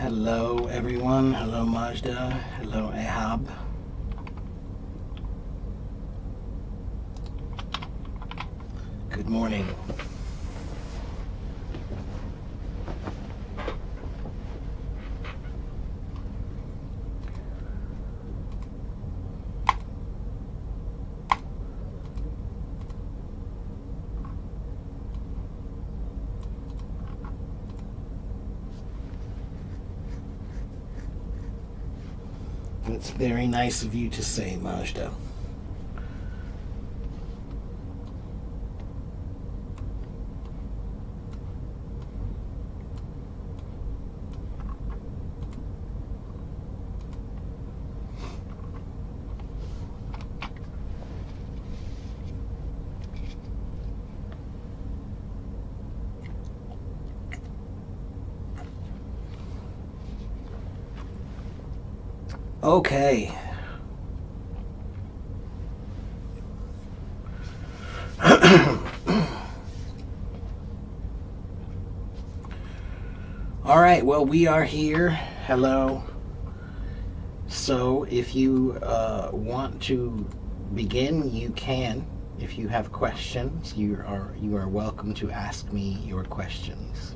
Hello everyone, hello Majda, hello Ahab. Good morning. It's very nice of you to say, Majda. Okay. All right, well, we are here. Hello. So if you want to begin, you can. If you have questions, you are welcome to ask me your questions.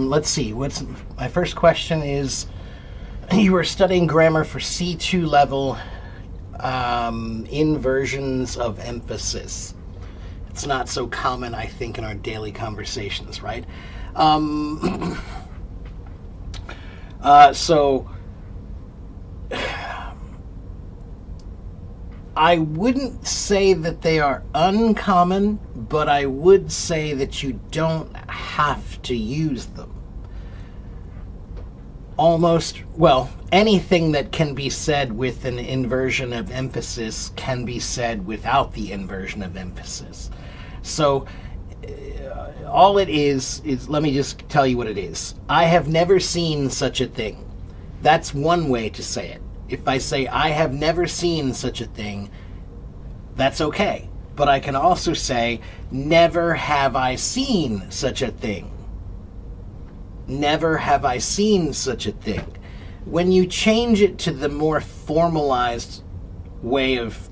Let's see. What's my first question is, you were studying grammar for C2 level, inversions of emphasis. It's not so common, I think, in our daily conversations, right? So I wouldn't say that they are uncommon, but I would say that you don't have to use them. Almost, well, anything that can be said with an inversion of emphasis can be said without the inversion of emphasis. So all it is, let me just tell you what it is. I have never seen such a thing. That's one way to say it. If I say, I have never seen such a thing, that's okay. But I can also say, never have I seen such a thing. Never have I seen such a thing. When you change it to the more formalized way of,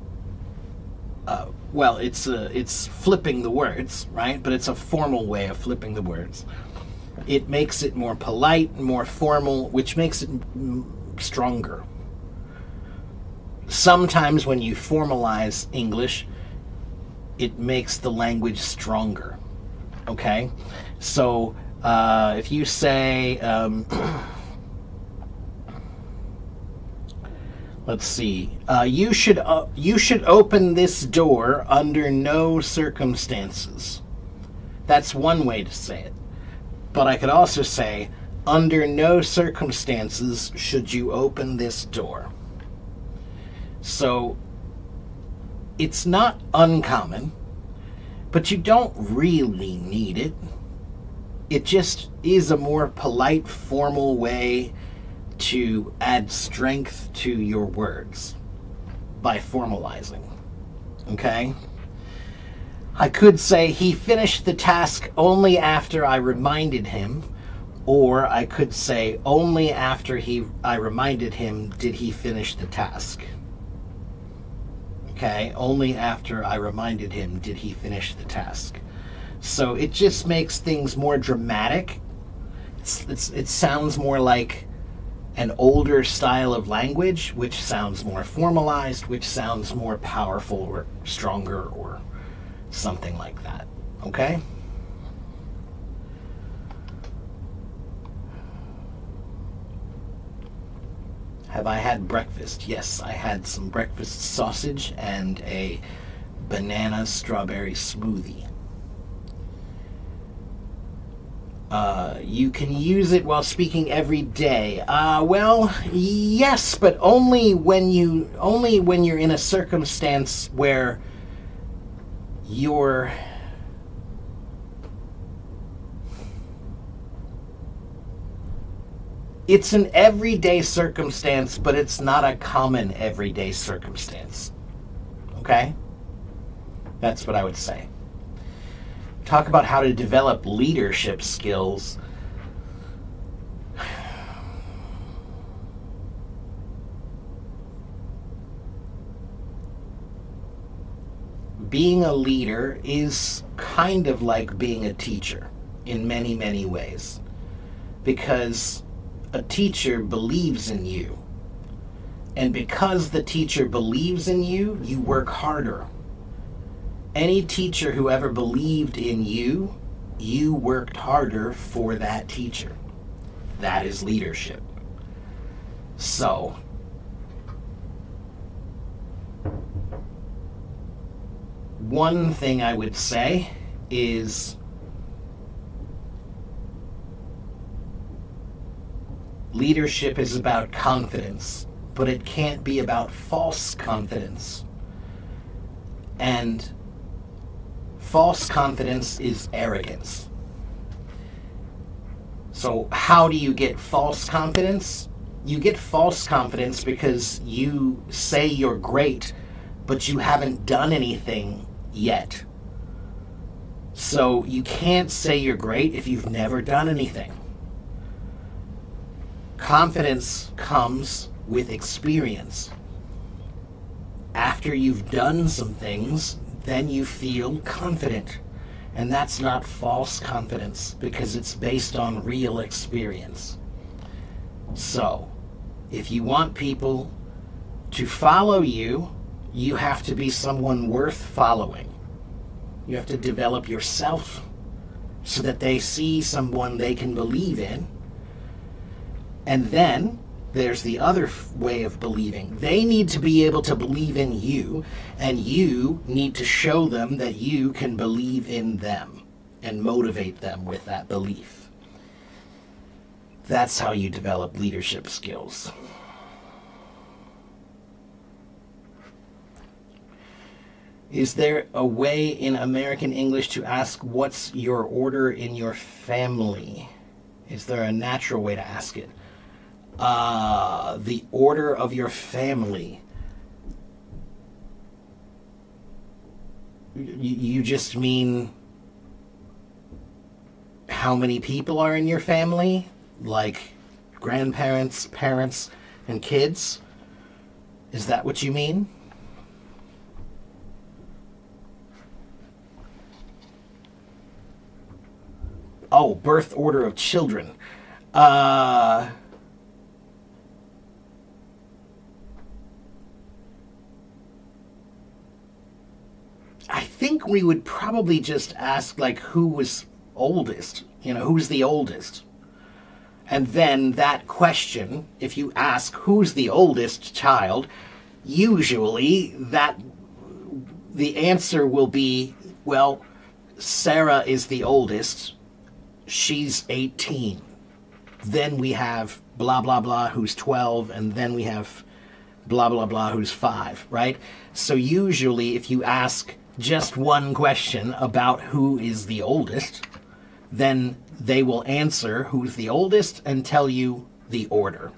well, it's flipping the words, right? But it's a formal way of flipping the words. It makes it more polite, more formal, which makes it stronger. Sometimes when you formalize English, it makes the language stronger. Okay? So if you say, let's see, you should open this door under no circumstances. That's one way to say it. But I could also say, under no circumstances should you open this door. So it's not uncommon, but you don't really need it. It just is a more polite, formal way to add strength to your words by formalizing. Okay? I could say he finished the task only after I reminded him, or I could say only after I reminded him did he finish the task. Okay, only after I reminded him did he finish the task. So it just makes things more dramatic. It sounds more like an older style of language, which sounds more formalized, which sounds more powerful or stronger or something like that. Okay? Have I had breakfast? Yes, I had some breakfast sausage and a banana strawberry smoothie. You can use it while speaking every day. Well, yes, but only when you're in a circumstance where you're it's an everyday circumstance, but it's not a common everyday circumstance. Okay? That's what I would say. Talk about how to develop leadership skills. Being a leader is kind of like being a teacher in many, many ways. Because a teacher believes in you. And because the teacher believes in you, you work harder. Any teacher who ever believed in you, you worked harder for that teacher. That is leadership. So, one thing I would say is leadership is about confidence, but it can't be about false confidence. And false confidence is arrogance. So how do you get false confidence? You get false confidence because you say you're great, but you haven't done anything yet. So you can't say you're great if you've never done anything. Confidence comes with experience. After you've done some things, then you feel confident. And that's not false confidence because it's based on real experience. So, if you want people to follow you, you have to be someone worth following. You have to develop yourself so that they see someone they can believe in. And then there's the other way of believing. They need to be able to believe in you, and you need to show them that you can believe in them and motivate them with that belief. That's how you develop leadership skills. Is there a way in American English to ask what's your order in your family? Is there a natural way to ask it? The order of your family. You just mean how many people are in your family? Like grandparents, parents, and kids? Is that what you mean? Oh, birth order of children. I think we would probably just ask, like, who was oldest? You know, who's the oldest? And then that question, if you ask who's the oldest child, usually the answer will be, well, Sarah is the oldest. She's 18. Then we have blah, blah, blah, who's 12, and then we have blah, blah, blah, who's 5, right? So usually if you ask just one question about who is the oldest, then they will answer who's the oldest and tell you the order.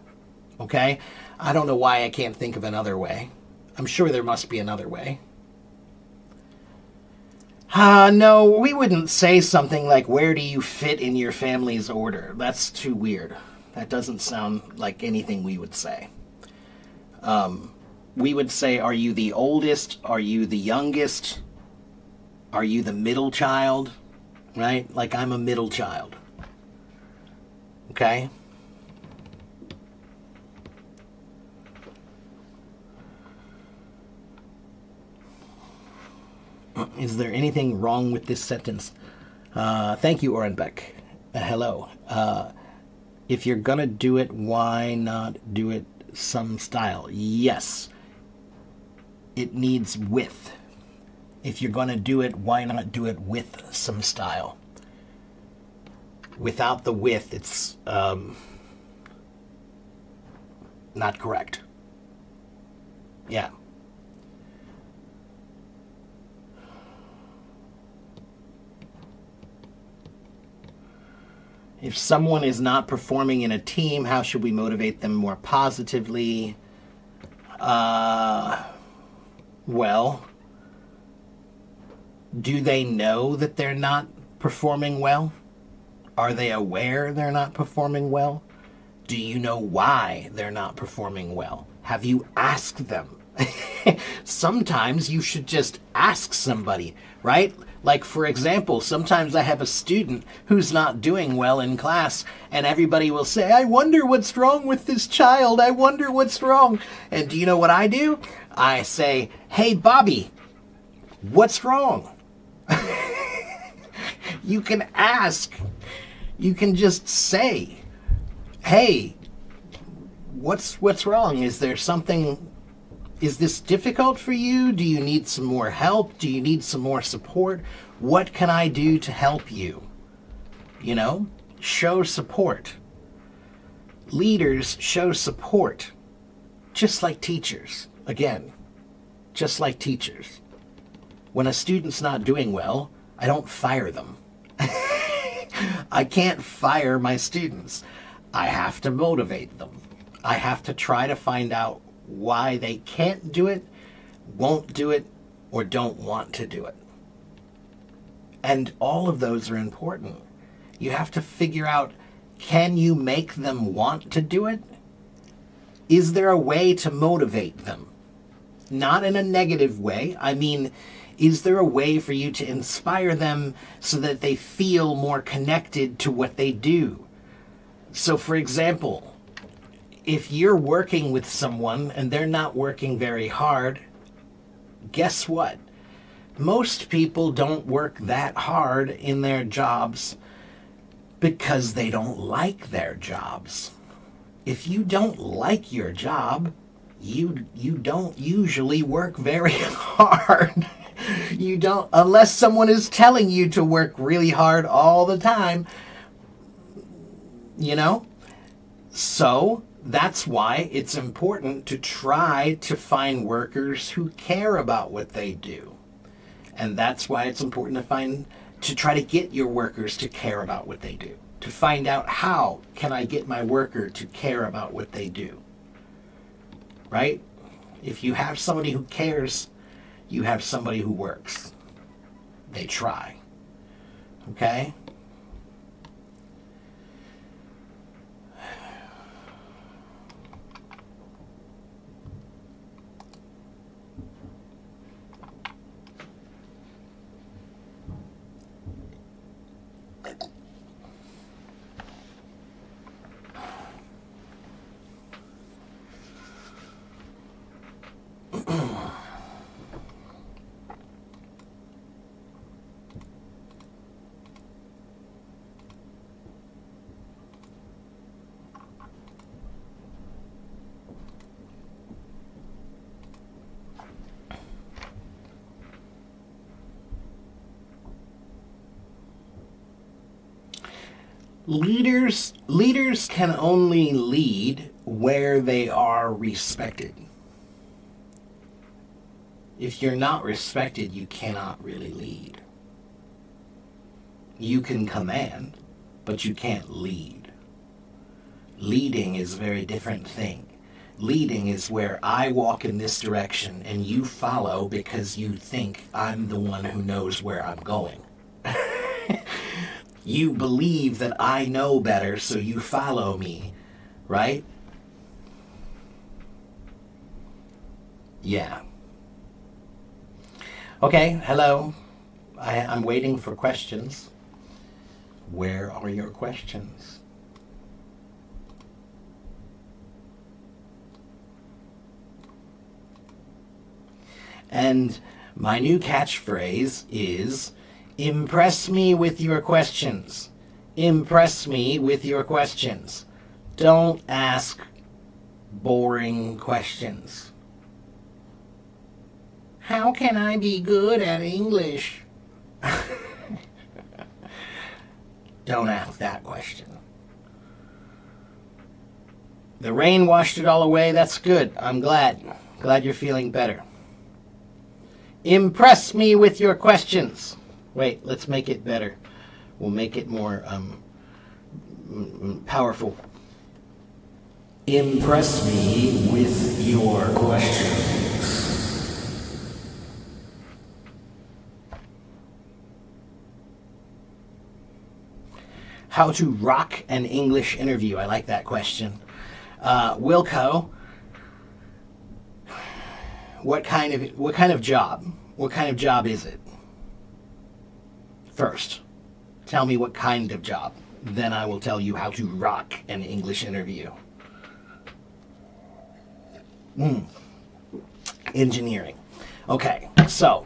Okay? I don't know why I can't think of another way. I'm sure there must be another way. No, we wouldn't say something like, where do you fit in your family's order? That's too weird. That doesn't sound like anything we would say. We would say, are you the oldest? Are you the youngest? Are you the middle child? right? Like I'm a middle child. Okay? Is there anything wrong with this sentence? Thank you, Orenbeck. Hello. If you're gonna do it, why not do it some style? Yes. It needs width. If you're gonna do it, why not do it with some style? Without the width, it's not correct. Yeah. If someone is not performing in a team, how should we motivate them more positively? Well, do they know that they're not performing well? Are they aware they're not performing well? Do you know why they're not performing well? Have you asked them? Sometimes you should just ask somebody, right? Like, for example, sometimes I have a student who's not doing well in class, and everybody will say, I wonder what's wrong with this child. I wonder what's wrong. And do you know what I do? I say, hey, Bobby, what's wrong? You can ask. You can just say, hey, what's wrong? Is there something... Is this difficult for you? Do you need some more help? Do you need some more support? What can I do to help you? You know, show support. Leaders show support, just like teachers. Again, just like teachers. When a student's not doing well, I don't fire them. I can't fire my students. I have to motivate them. I have to try to find out why they can't do it, won't do it, or don't want to do it. And all of those are important. You have to figure out, can you make them want to do it? Is there a way to motivate them? Not in a negative way. I mean, is there a way for you to inspire them so that they feel more connected to what they do? So, for example, if you're working with someone and they're not working very hard, guess what? Most people don't work that hard in their jobs because they don't like their jobs. If you don't like your job, you don't usually work very hard. You don't, unless someone is telling you to work really hard all the time, you know? So that's why it's important to try to find workers who care about what they do. And that's why it's important to try to get your workers to care about what they do. To find out, how can I get my worker to care about what they do? Right? If you have somebody who cares, you have somebody who works. They try. Okay? Leaders can only lead where they are respected. If you're not respected, you cannot really lead. You can command, but you can't lead. Leading is a very different thing. Leading is where I walk in this direction and you follow because you think I'm the one who knows where I'm going. You believe that I know better, so you follow me, right? Yeah. Okay, hello. I'm waiting for questions. Where are your questions? And my new catchphrase is, impress me with your questions. Impress me with your questions. Don't ask boring questions. How can I be good at English? Don't ask that question. The rain washed it all away. That's good. I'm glad. Glad you're feeling better. Impress me with your questions. Wait, let's make it better. We'll make it more powerful. Impress me with your questions. How to rock an English interview. I like that question. Wilco, what kind of job? What kind of job is it? First, tell me what kind of job. Then I will tell you how to rock an English interview. Engineering. Okay, so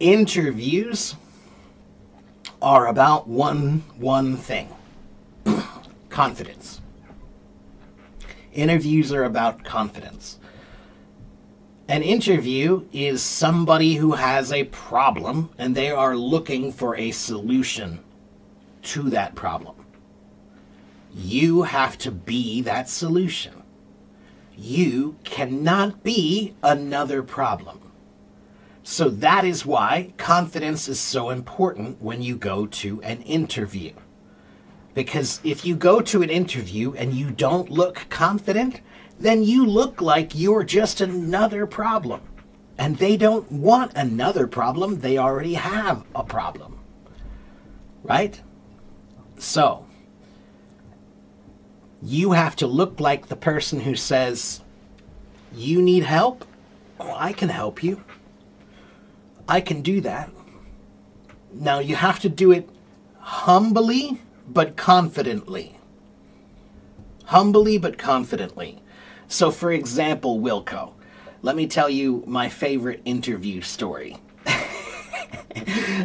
interviews are about one thing. Confidence. Interviews are about confidence. An interview is somebody who has a problem and they are looking for a solution to that problem. You have to be that solution. You cannot be another problem. So that is why confidence is so important when you go to an interview. Because if you go to an interview and you don't look confident, then you look like you're just another problem. And they don't want another problem. They already have a problem. Right? So, you have to look like the person who says, you need help? Oh, I can help you. I can do that. Now, you have to do it humbly, but confidently. Humbly, but confidently. So, for example, Wilco, let me tell you my favorite interview story.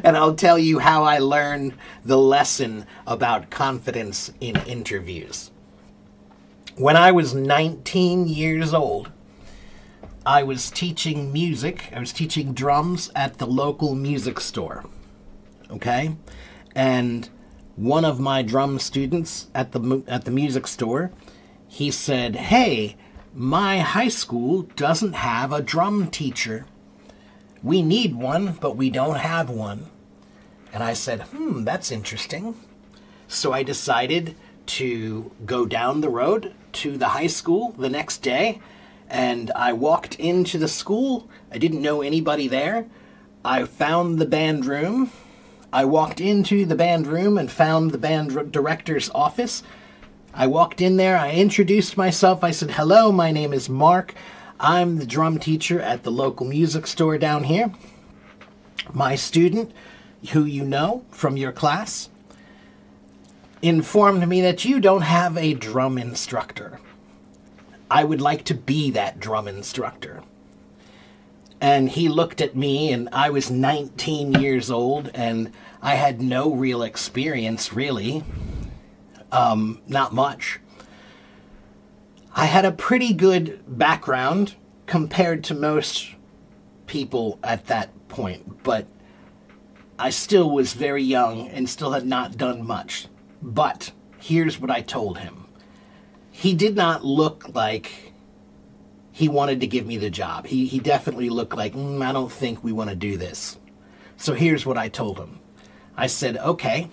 And I'll tell you how I learned the lesson about confidence in interviews. When I was 19 years old, I was teaching music. I was teaching drums at the local music store. Okay? And one of my drum students at the music store, he said, "Hey, my high school doesn't have a drum teacher. We need one, but we don't have one." And I said, that's interesting. So I decided to go down the road to the high school the next day, and I walked into the school. I didn't know anybody there. I found the band room. I walked into the band room and found the band director's office. I walked in there. I introduced myself. I said, "Hello, my name is Mark. I'm the drum teacher at the local music store down here. My student, who you know from your class, informed me that you don't have a drum instructor. I would like to be that drum instructor." And he looked at me, and I was 19 years old, and I had no real experience, really. Not much. I had a pretty good background compared to most people at that point, but I still was very young and still had not done much. But here's what I told him. He did not look like he wanted to give me the job. He definitely looked like, I don't think we want to do this. So here's what I told him. I said, "Okay,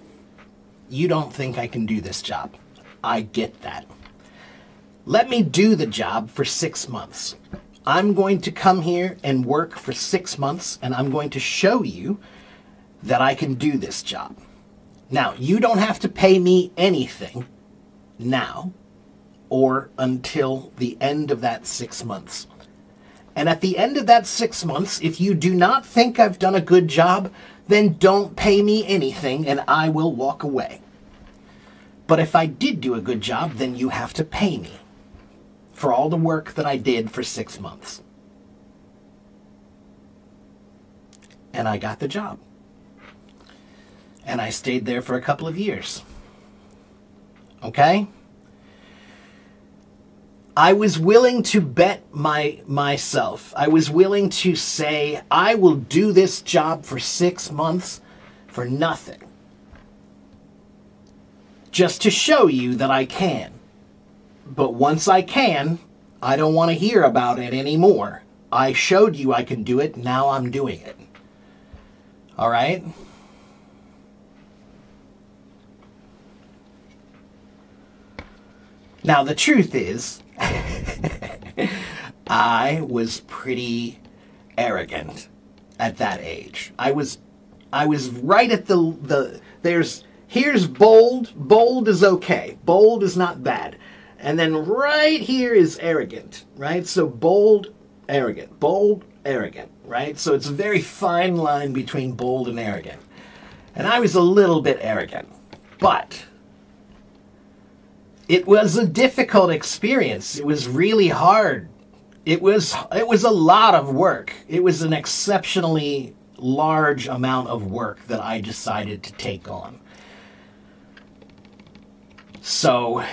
you don't think I can do this job. I get that. Let me do the job for 6 months. I'm going to come here and work for 6 months, and I'm going to show you that I can do this job. Now, you don't have to pay me anything now or until the end of that 6 months. And at the end of that 6 months, if you do not think I've done a good job, then don't pay me anything and I will walk away." But if I did do a good job, then you have to pay me for all the work that I did for 6 months. And I got the job. And I stayed there for a couple of years. Okay? I was willing to bet myself. I was willing to say, I will do this job for 6 months for nothing. Just to show you that I can. But once I can, I don't want to hear about it anymore. I showed you I can do it, now I'm doing it. All right? Now, the truth is, I was pretty arrogant at that age. I was right at here's bold. Bold is okay. Bold is not bad. And then right here is arrogant, right? So bold, arrogant. Bold, arrogant, right? So it's a very fine line between bold and arrogant. And I was a little bit arrogant. But it was a difficult experience. It was really hard. It was a lot of work. It was an exceptionally large amount of work that I decided to take on. So,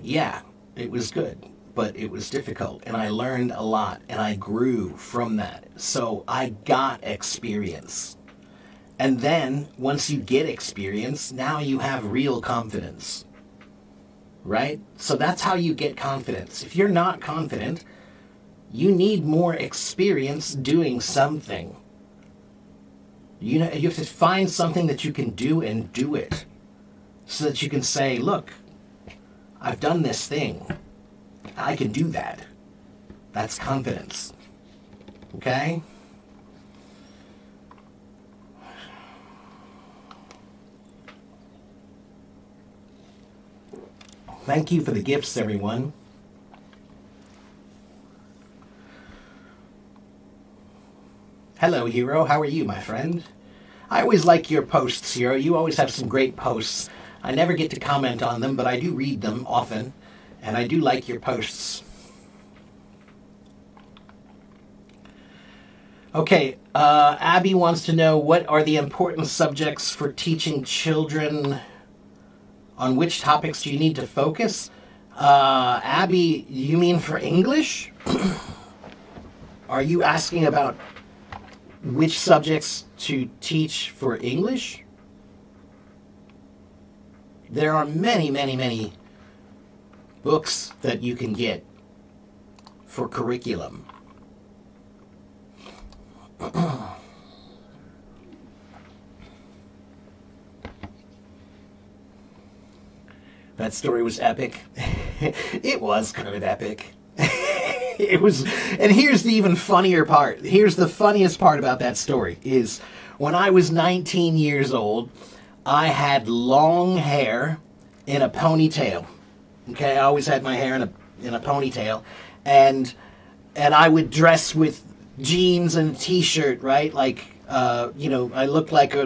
yeah, it was good, but it was difficult, and I learned a lot, and I grew from that. So I got experience. And then, once you get experience, now you have real confidence. Right? So that's how you get confidence. If you're not confident, you need more experience doing something. You have to find something that you can do and do it. So that you can say, look, I've done this thing. I can do that. That's confidence. Okay? Thank you for the gifts, everyone. Hello, Hero. How are you, my friend? I always like your posts, Hero. You always have some great posts. I never get to comment on them, but I do read them often, and I do like your posts. Okay, Abby wants to know, what are the important subjects for teaching children? On which topics do you need to focus? Abby, you mean for English? Are you asking about which subjects to teach for English? There are many, many, many books that you can get for curriculum. That story was epic. It was kind of epic. It was, and here's the even funnier part. Here's the funniest part about that story is when I was 19 years old, I had long hair in a ponytail. Okay, I always had my hair in a ponytail, and I would dress with jeans and a t-shirt, right? Like, I looked like a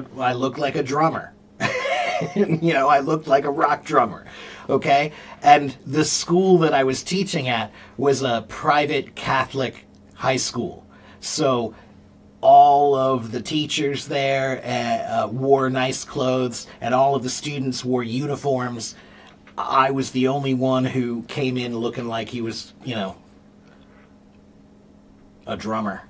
drummer. I looked like a rock drummer. Okay, and the school that I was teaching at was a private Catholic high school, so all of the teachers there wore nice clothes, and all of the students wore uniforms. I was the only one who came in looking like he was, a drummer.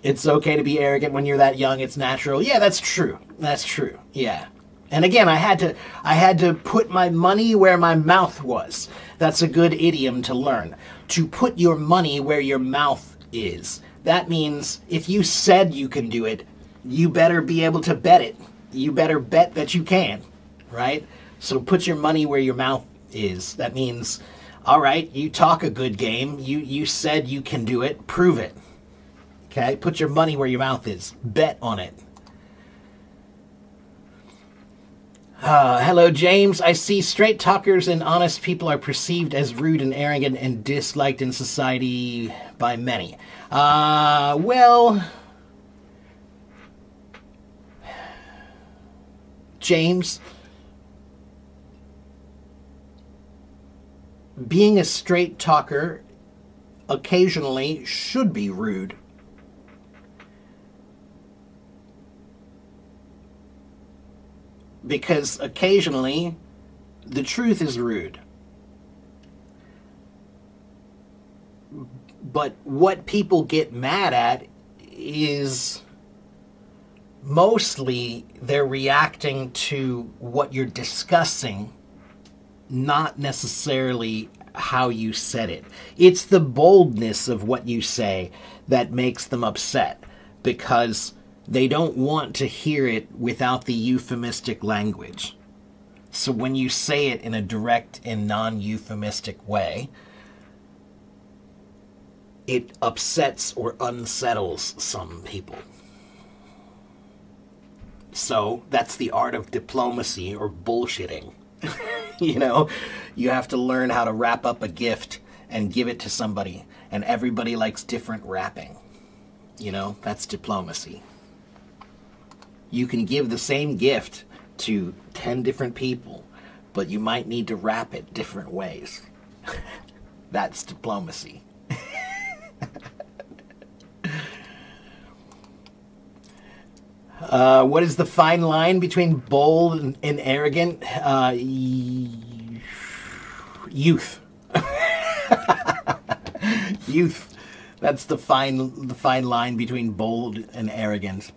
It's okay to be arrogant when you're that young. It's natural. Yeah, that's true. That's true. Yeah. And again, I had to put my money where my mouth was. That's a good idiom to learn. To put your money where your mouth is. That means if you said you can do it, you better be able to bet it. You better bet that you can, right? So put your money where your mouth is. That means, all right, you talk a good game. You said you can do it. Prove it. Okay? Put your money where your mouth is. Bet on it. Hello, James. I see straight talkers and honest people are perceived as rude and arrogant and disliked in society by many. Well, James, being a straight talker occasionally should be rude. Because occasionally the truth is rude. But what people get mad at is mostly they're reacting to what you're discussing, not necessarily how you said it. It's the boldness of what you say that makes them upset, because they don't want to hear it without the euphemistic language. So when you say it in a direct and non-euphemistic way, it upsets or unsettles some people. So that's the art of diplomacy, or bullshitting. You know, you have to learn how to wrap up a gift and give it to somebody, and everybody likes different wrapping. You know, that's diplomacy. You can give the same gift to 10 different people, but you might need to wrap it different ways. That's diplomacy. What is the fine line between bold and arrogant? Youth. Youth. That's the fine line between bold and arrogant.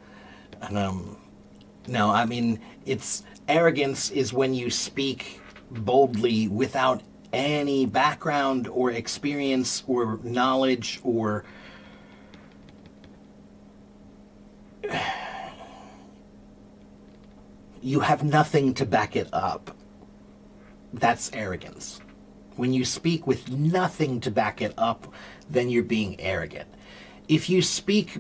No, I mean, it's arrogance is when you speak boldly without any background or experience or knowledge, or you have nothing to back it up. That's arrogance. When you speak with nothing to back it up, then you're being arrogant. If you speak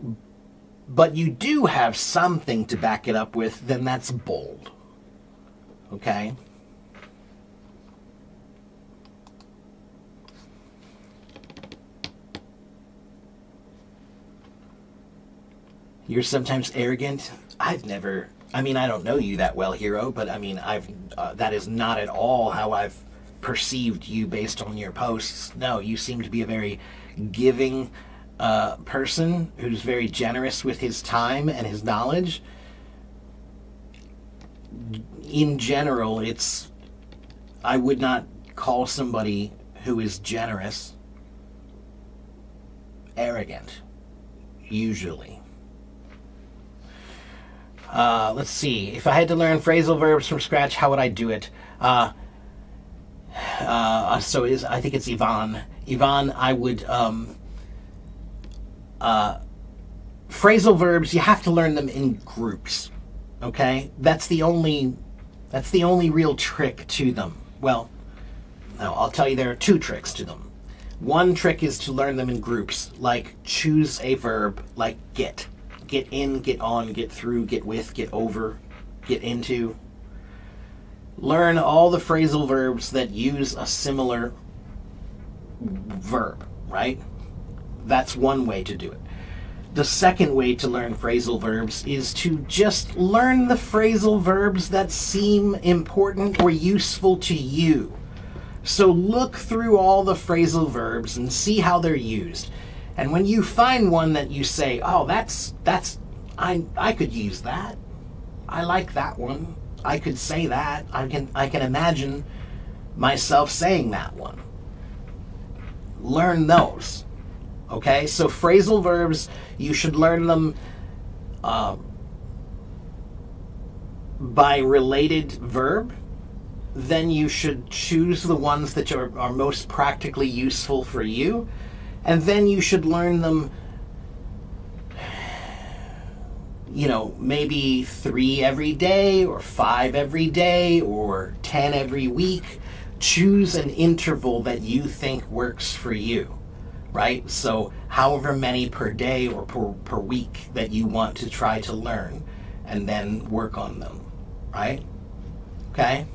but you do have something to back it up with, then that's bold. Okay? You're sometimes arrogant? I've never... I mean, I don't know you that well, Hero, but I mean, that is not at all how I've perceived you based on your posts. No, you seem to be a very giving person who's very generous with his time and his knowledge. In general, I would not call somebody who is generous arrogant, usually. Let's see. If I had to learn phrasal verbs from scratch, how would I do it? I think it's Yvonne. Yvonne, I would, phrasal verbs, you have to learn them in groups. Okay? That's the only real trick to them. Well, no, I'll tell you there are two tricks to them. One trick is to learn them in groups, like choose a verb, like get. Get in, get on, get through, get with, get over, get into. Learn all the phrasal verbs that use a similar verb, right? That's one way to do it. The second way to learn phrasal verbs is to just learn the phrasal verbs that seem important or useful to you. So look through all the phrasal verbs and see how they're used. And when you find one that you say, oh, I could use that. I like that one. I could say that. I can imagine myself saying that one. Learn those. Okay? So phrasal verbs, you should learn them by related verb. Then you should choose the ones that are most practically useful for you. And then you should learn them, you know, maybe 3 every day, or 5 every day, or 10 every week. Choose an interval that you think works for you, right? So however many per day or per week that you want to try to learn, and then work on them, right? Okay?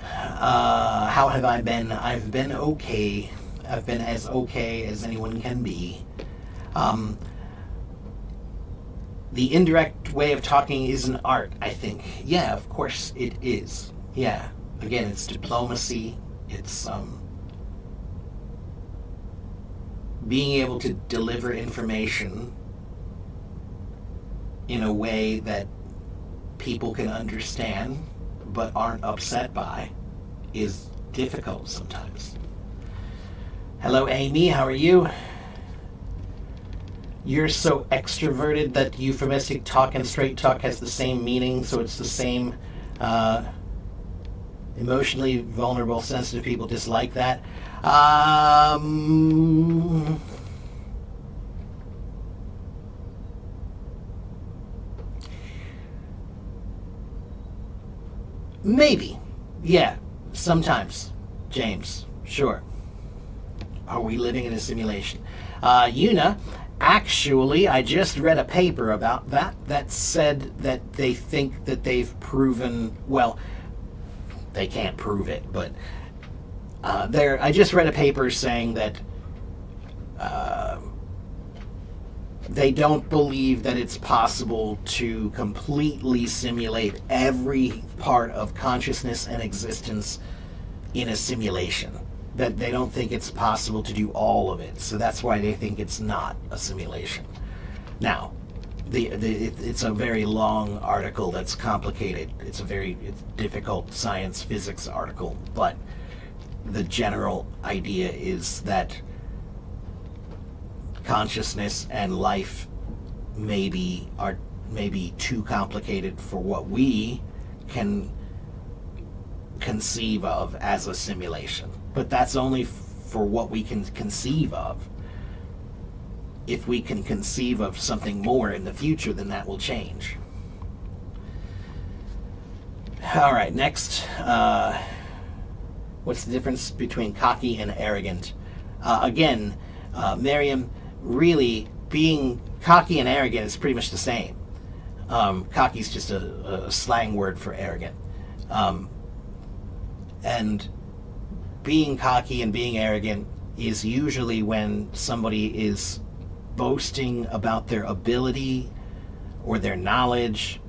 How have I been? I've been okay. I've been as okay as anyone can be. the indirect way of talking is an art, I think. Yeah, of course it is. Yeah. Again, it's diplomacy. It's being able to deliver information in a way that people can understand but aren't upset by is difficult sometimes. Hello, Amy. How are you? You're so extroverted that euphemistic talk and straight talk has the same meaning, so it's the same. Emotionally vulnerable, sensitive people dislike that. Maybe. Yeah, sometimes. James, sure. Are we living in a simulation? Una, actually, I just read a paper about that said that they think that they've proven, well, they can't prove it, but I just read a paper saying that they don't believe that it's possible to completely simulate every part of consciousness and existence in a simulation. That they don't think it's possible to do all of it, so that's why they think it's not a simulation. Now, it's a very long article that's complicated. It's difficult science physics article, but the general idea is that consciousness and life are maybe too complicated for what we can conceive of as a simulation. But that's only for what we can conceive of. If we can conceive of something more in the future, then that will change. All right, next. What's the difference between cocky and arrogant? Again, Miriam, really, being cocky and arrogant is pretty much the same. Cocky is just a slang word for arrogant. And being cocky and being arrogant is usually when somebody is boasting about their ability or their knowledge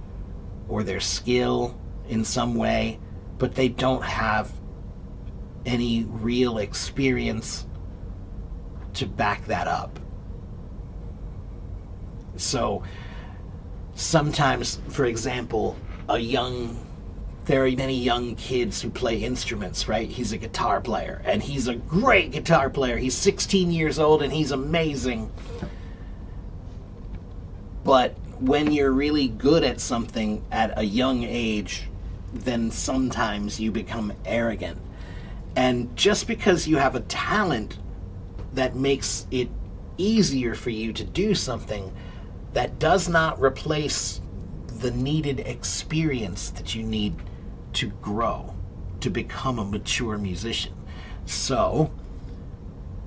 or their skill in some way, but they don't have any real experience to back that up. So sometimes, for example, there are many young kids who play instruments, right? He's a guitar player, and he's a great guitar player. He's 16 years old, and he's amazing. But when you're really good at something at a young age, then sometimes you become arrogant. And just because you have a talent that makes it easier for you to do something, that does not replace the needed experience that you need to grow, to become a mature musician. So,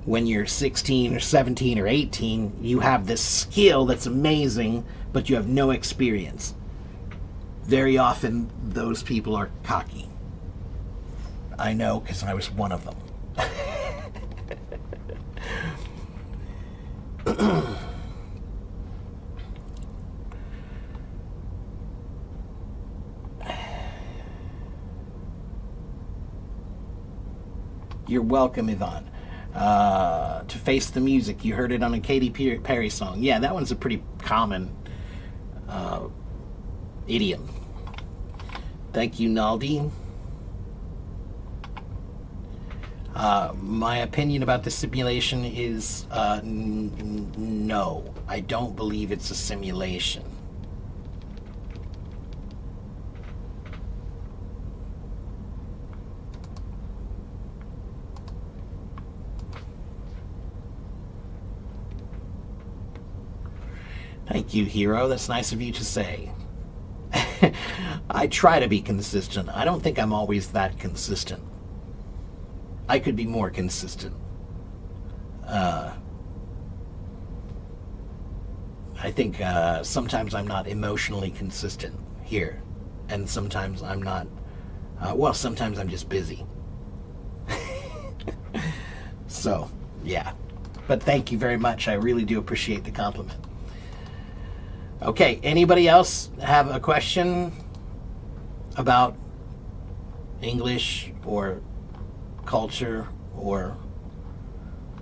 when you're 16 or 17 or 18, you have this skill that's amazing, but you have no experience. Very often, those people are cocky. I know, because I was one of them. You're welcome, Yvonne. To Face the Music, you heard it on a Katy Perry song. Yeah, that one's a pretty common idiom. Thank you, Naldi. My opinion about the simulation is no. I don't believe it's a simulation. Thank you, Hero. That's nice of you to say. I try to be consistent. I don't think I'm always that consistent. I could be more consistent. I think sometimes I'm not emotionally consistent here. And sometimes I'm not... well, sometimes I'm just busy. So, yeah. But thank you very much. I really do appreciate the compliment. Okay, anybody else have a question about English or culture or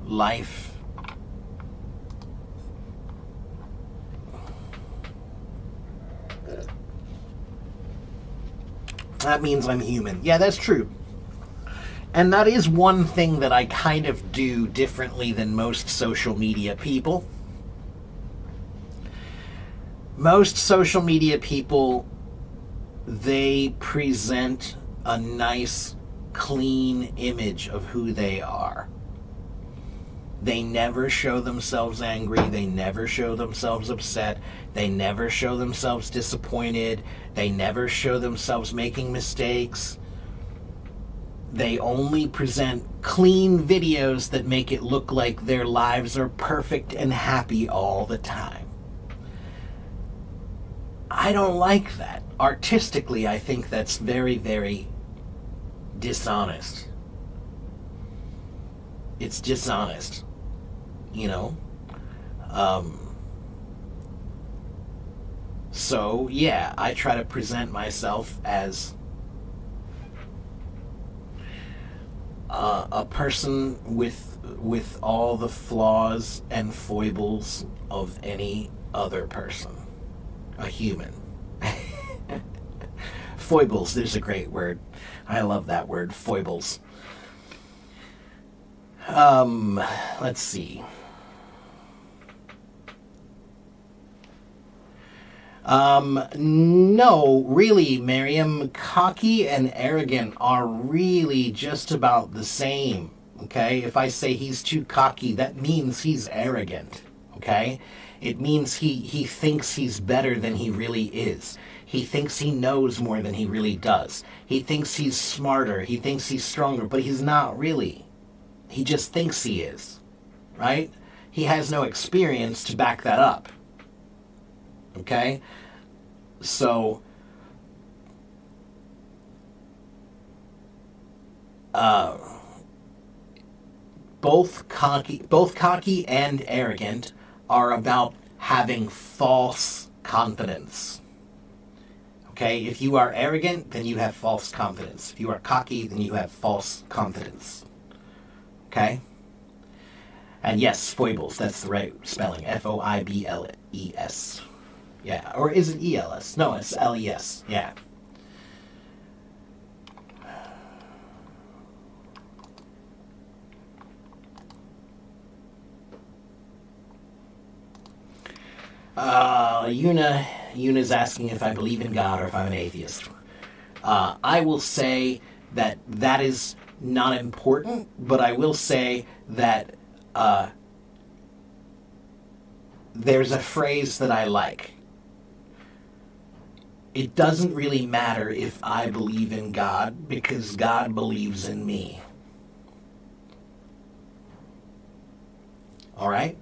life? That means I'm human. Yeah, that's true. And that is one thing that I kind of do differently than most social media people. Most social media people, they present a nice, clean image of who they are. They never show themselves angry. They never show themselves upset. They never show themselves disappointed. They never show themselves making mistakes. They only present clean videos that make it look like their lives are perfect and happy all the time. I don't like that. Artistically, I think that's very, very dishonest. It's dishonest, you know? So, yeah, I try to present myself as a person with all the flaws and foibles of any other person. A human. Foibles, there's a great word. I love that word, foibles. Let's see. No, really, Miriam, cocky and arrogant are really just about the same, okay? If I say he's too cocky, that means he's arrogant, okay? It means he thinks he's better than he really is. He thinks he knows more than he really does. He thinks he's smarter. He thinks he's stronger, but he's not really. He just thinks he is, right? He has no experience to back that up. Okay? So, both cocky and arrogant are about having false confidence. Okay? If you are arrogant, then you have false confidence. If you are cocky, then you have false confidence. Okay? And yes, foibles, that's the right spelling. F-O-I-B-L-E-S. Yeah, or is it E-L-S? No, it's L-E-S. Yeah. Yuna's asking if I believe in God or if I'm an atheist. I will say that that is not important, but I will say that there's a phrase that I like. It doesn't really matter if I believe in God, because God believes in me. All right?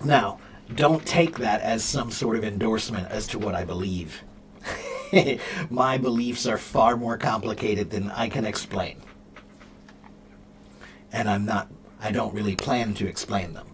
Now, don't take that as some sort of endorsement as to what I believe. My beliefs are far more complicated than I can explain. And I don't really plan to explain them.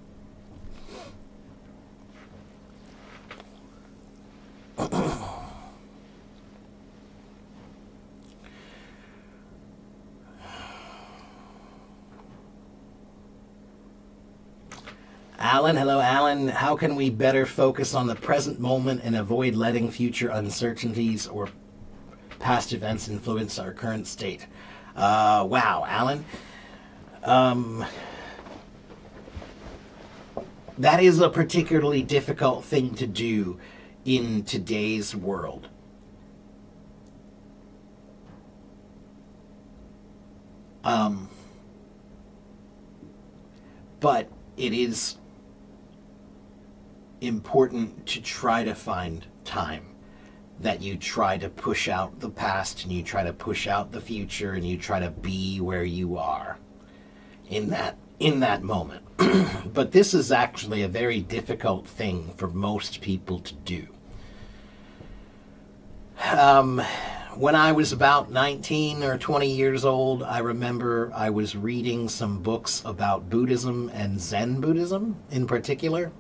Alan, hello Alan. How can we better focus on the present moment and avoid letting future uncertainties or past events influence our current state? Wow, Alan. That is a particularly difficult thing to do in today's world. But it is important to try to find time that you try to push out the past and you try to push out the future and you try to be where you are in that moment. But this is actually a very difficult thing for most people to do. When I was about 19 or 20 years old, I remember I was reading some books about Buddhism and Zen Buddhism in particular.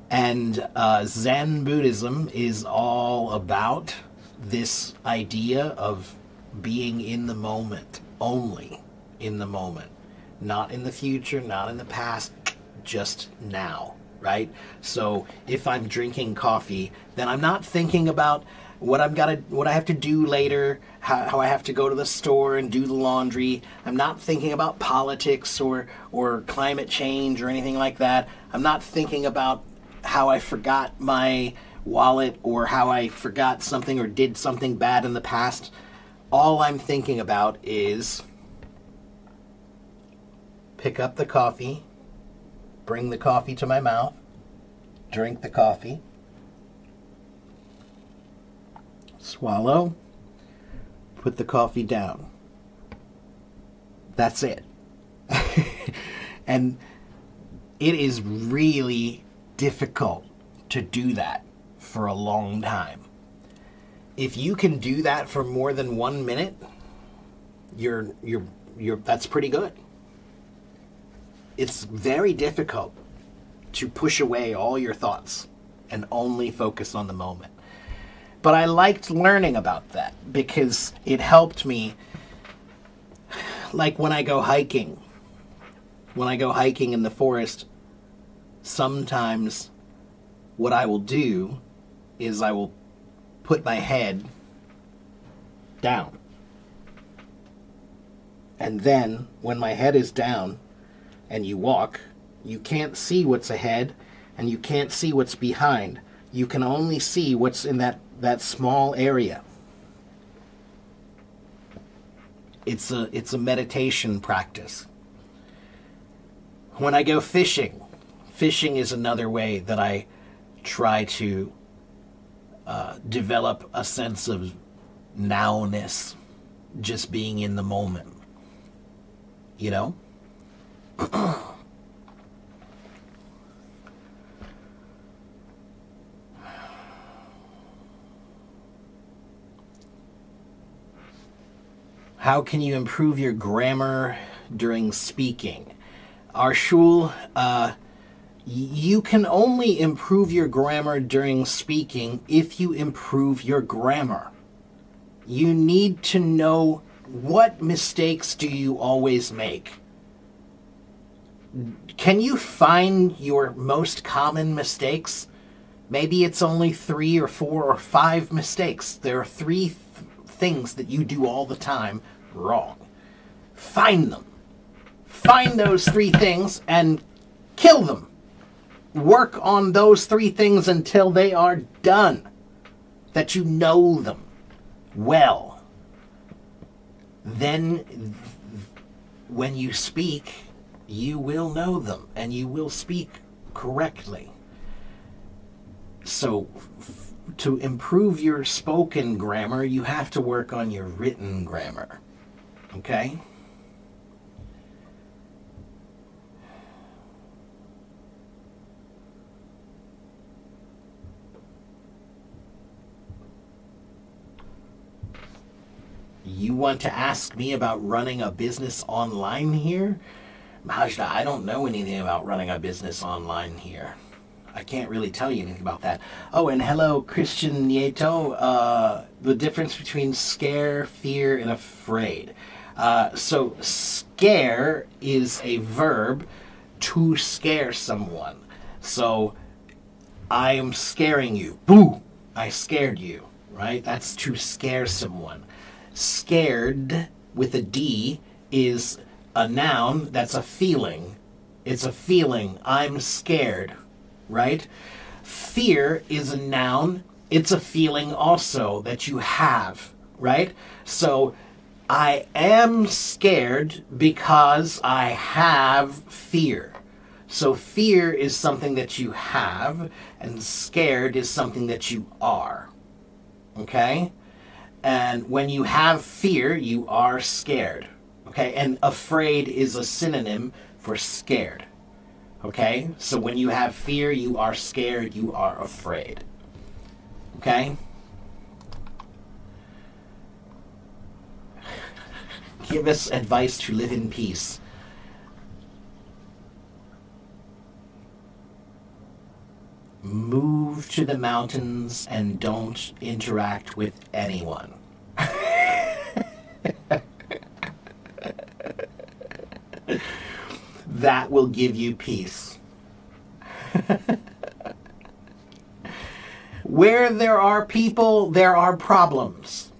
And Zen Buddhism is all about this idea of being in the moment, only in the moment. Not in the future, not in the past, just now, right? So if I'm drinking coffee, then I'm not thinking about what I have to do later, how I have to go to the store and do the laundry. I'm not thinking about politics or climate change or anything like that. I'm not thinking about how I forgot my wallet or how I forgot something or did something bad in the past. All I'm thinking about is pick up the coffee, bring the coffee to my mouth, drink the coffee, swallow, put the coffee down. That's it. And it is really difficult to do that for a long time. If you can do that for more than 1 minute, that's pretty good. It's very difficult to push away all your thoughts and only focus on the moment. But I liked learning about that because it helped me. Like when I go hiking in the forest, sometimes what I will do is I will put my head down. And then when my head is down and you walk, you can't see what's ahead and you can't see what's behind. You can only see what's in that small area. It's a meditation practice. When I go fishing is another way that I try to develop a sense of nowness, just being in the moment. You know? How can you improve your grammar during speaking? Arshul, you can only improve your grammar during speaking if you improve your grammar. You need to know what mistakes do you always make. Can you find your most common mistakes? Maybe it's only 3 or 4 or 5 mistakes. There are 3 things that you do all the time wrong. Find them. Find those 3 things and kill them. Work on those 3 things until they are done. That you know them well. Then when you speak, you will know them and you will speak correctly. So to improve your spoken grammar, you have to work on your written grammar. Okay? You want to ask me about running a business online here? Majda, I don't know anything about running a business online here. I can't really tell you anything about that. Oh, and hello, Christian Nieto. The difference between scare, fear, and afraid. So scare is a verb to scare someone. So I am scaring you. Boo! I scared you, right? That's to scare someone. Scared with a D is a noun that's a feeling. It's a feeling. I'm scared, right? Fear is a noun. It's a feeling also that you have, right? So I am scared because I have fear. So fear is something that you have, and scared is something that you are. Okay? And when you have fear, you are scared. Okay? And afraid is a synonym for scared. Okay? So when you have fear, you are scared, you are afraid. Okay? Give us advice to live in peace. Move to the mountains and don't interact with anyone. That will give you peace. Where there are people, there are problems.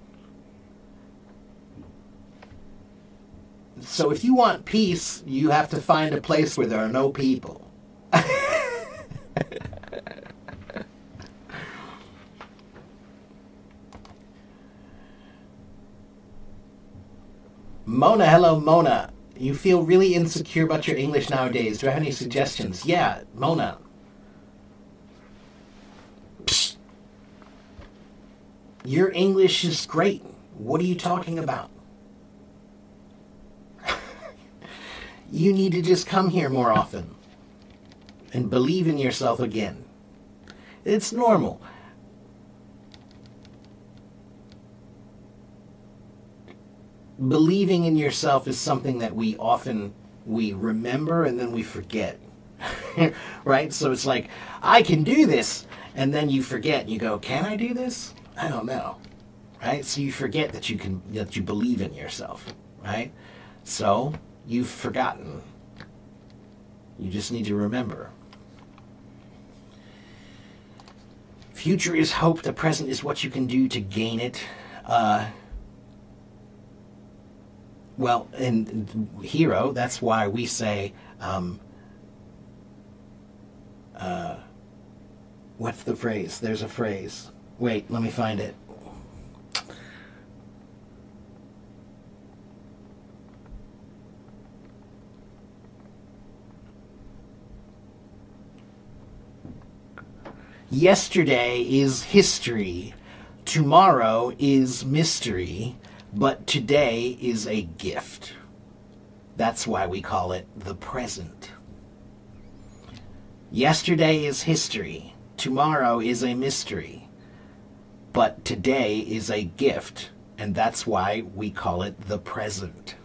So if you want peace, you have to find a place where there are no people. Mona, hello Mona. You feel really insecure about your English nowadays. Do I have any suggestions? Yeah, Mona. Psst. Your English is great. What are you talking about? You need to just come here more often and believe in yourself again. It's normal. Believing in yourself is something that we remember and then we forget. Right? So it's like, I can do this. And then you forget and you go, can I do this? I don't know. Right? So you forget that you believe in yourself. Right? So you've forgotten. You just need to remember. Future is hope. The present is what you can do to gain it. Well, in Hero, that's why we say, what's the phrase? There's a phrase. Wait, let me find it. Yesterday is history. Tomorrow is mystery. But today is a gift. That's why we call it the present. Yesterday is history. Tomorrow is a mystery. But today is a gift. And that's why we call it the present.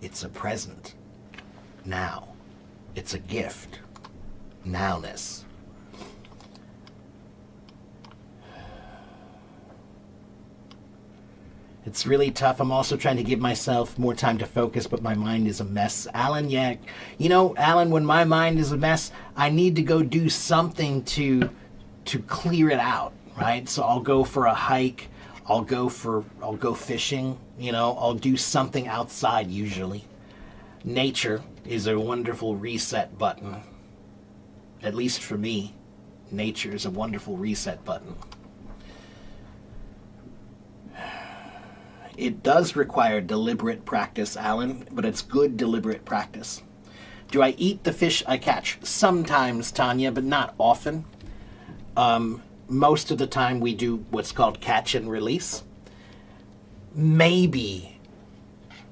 It's a present. Now. It's a gift. Nowness. It's really tough. I'm also trying to give myself more time to focus, but my mind is a mess. Alan, yeah. You know, Alan, when my mind is a mess, I need to go do something to clear it out, right? So I'll go for a hike. I'll go fishing. You know, I'll do something outside usually. Nature is a wonderful reset button. At least for me, nature is a wonderful reset button. It does require deliberate practice, Alan, but it's good deliberate practice. Do I eat the fish I catch? Sometimes, Tanya, but not often. Most of the time we do what's called catch and release. Maybe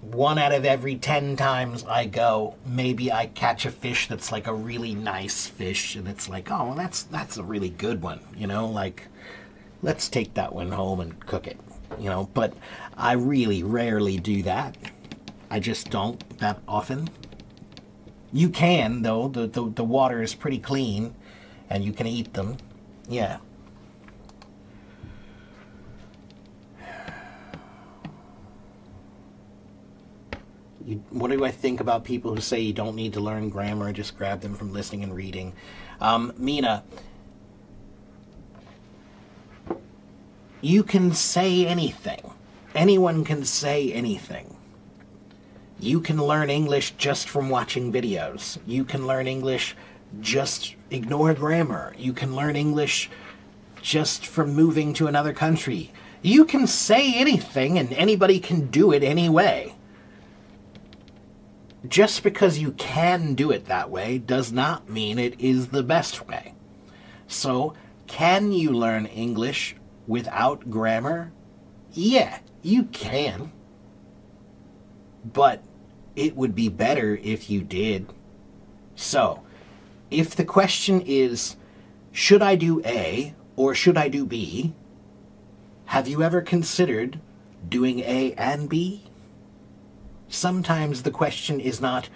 1 out of every 10 times I go, maybe I catch a fish that's like a really nice fish, and it's like, oh, well, that's a really good one, you know, like, let's take that one home and cook it. You know, but I really rarely do that. I just don't that often. You can, though. The water is pretty clean, and you can eat them. Yeah. What do I think about people who say you don't need to learn grammar, just grab them from listening and reading? Mina, you can say anything. Anyone can say anything. You can learn English just from watching videos. You can learn English, just ignore grammar. You can learn English just from moving to another country. You can say anything and anybody can do it anyway. Just because you can do it that way does not mean it is the best way. So, can you learn English without grammar? Yeah, you can. But it would be better if you did. So, if the question is, should I do A or should I do B? Have you ever considered doing A and B? Sometimes the question is not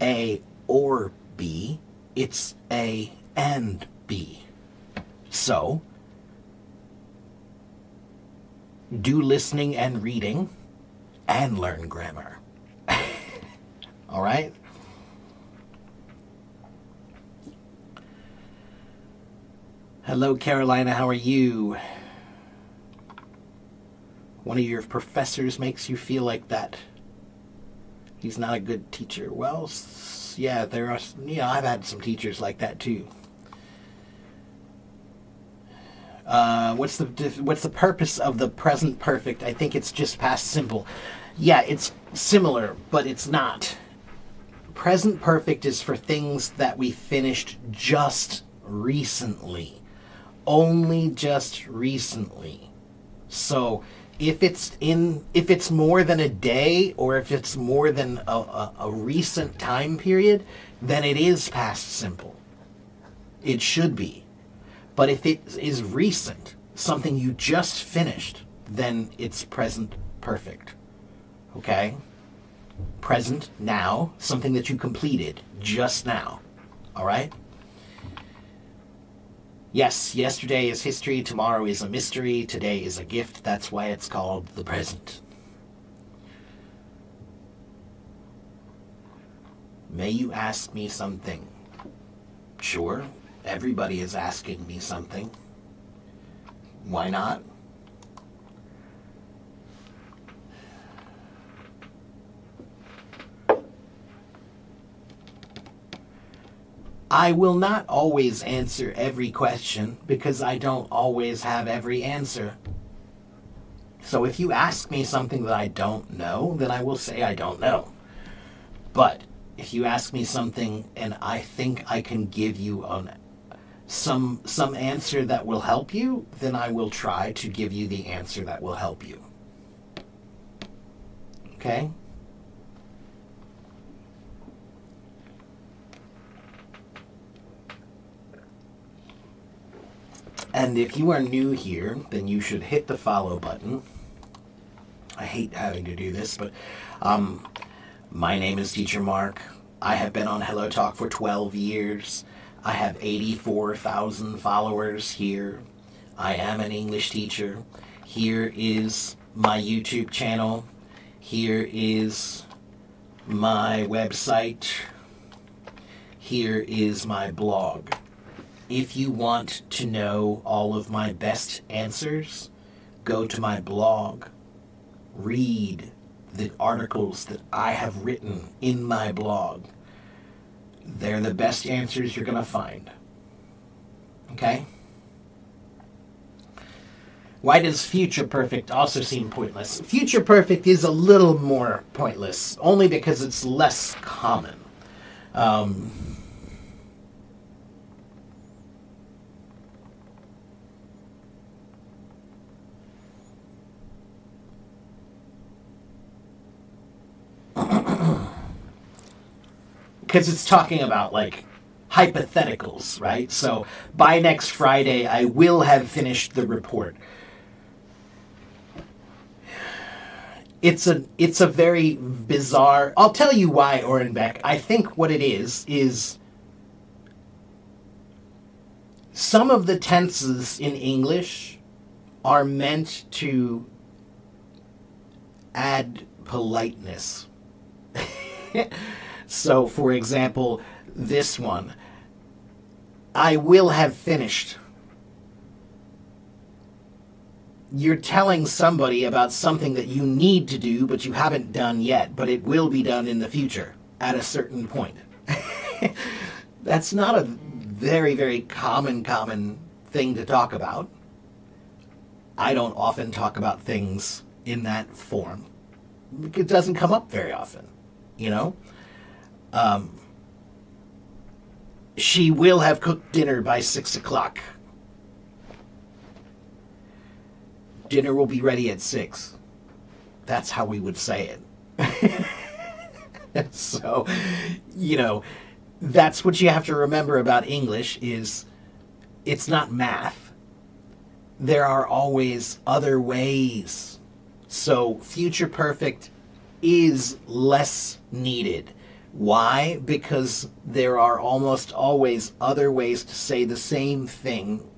A or B, it's A and B. So, do listening and reading and learn grammar. All right? Hello, Carolina. How are you? One of your professors makes you feel like that. He's not a good teacher. Well, yeah, there are. I've had some teachers like that too. What's the purpose of the present perfect? I think it's just past simple. Yeah, it's similar, but it's not. Present perfect is for things that we finished just recently. Only just recently. So if it's more than a day, or if it's more than a recent time period, then it is past simple. It should be. But if it is recent, something you just finished, then it's present perfect. Okay? Present now, something that you completed just now. All right? Yes, yesterday is history, tomorrow is a mystery, today is a gift. That's why it's called the present. May you ask me something? Sure, everybody is asking me something. Why not? I will not always answer every question because I don't always have every answer. So if you ask me something that I don't know, then I will say I don't know. But if you ask me something and I think I can give you some answer that will help you, then I will try to give you the answer that will help you. Okay? And if you are new here, then you should hit the follow button. I hate having to do this, but my name is Teacher Mark. I have been on Hello Talk for 12 years. I have 84,000 followers here. I am an English teacher. Here is my YouTube channel. Here is my website. Here is my blog. If you want to know all of my best answers, go to my blog. Read the articles that I have written in my blog. They're the best answers you're going to find. Okay? Why does future perfect also seem pointless? Future perfect is a little more pointless, only because it's less common. Because it's talking about, like, hypotheticals, right? So, by next Friday, I will have finished the report. It's a very bizarre... I'll tell you why, Orenbeck. I think what it is some of the tenses in English are meant to add politeness. So, for example, this one, I will have finished. You're telling somebody about something that you need to do, but you haven't done yet, but it will be done in the future at a certain point. That's not a very, very common thing to talk about. I don't often talk about things in that form. It doesn't come up very often, you know? She will have cooked dinner by 6 o'clock. Dinner will be ready at 6. That's how we would say it. So, you know, that's what you have to remember about English is it's not math. There are always other ways. So future perfect is less needed. Why? Because there are almost always other ways to say the same thing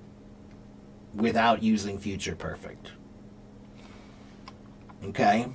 without using future perfect. Okay?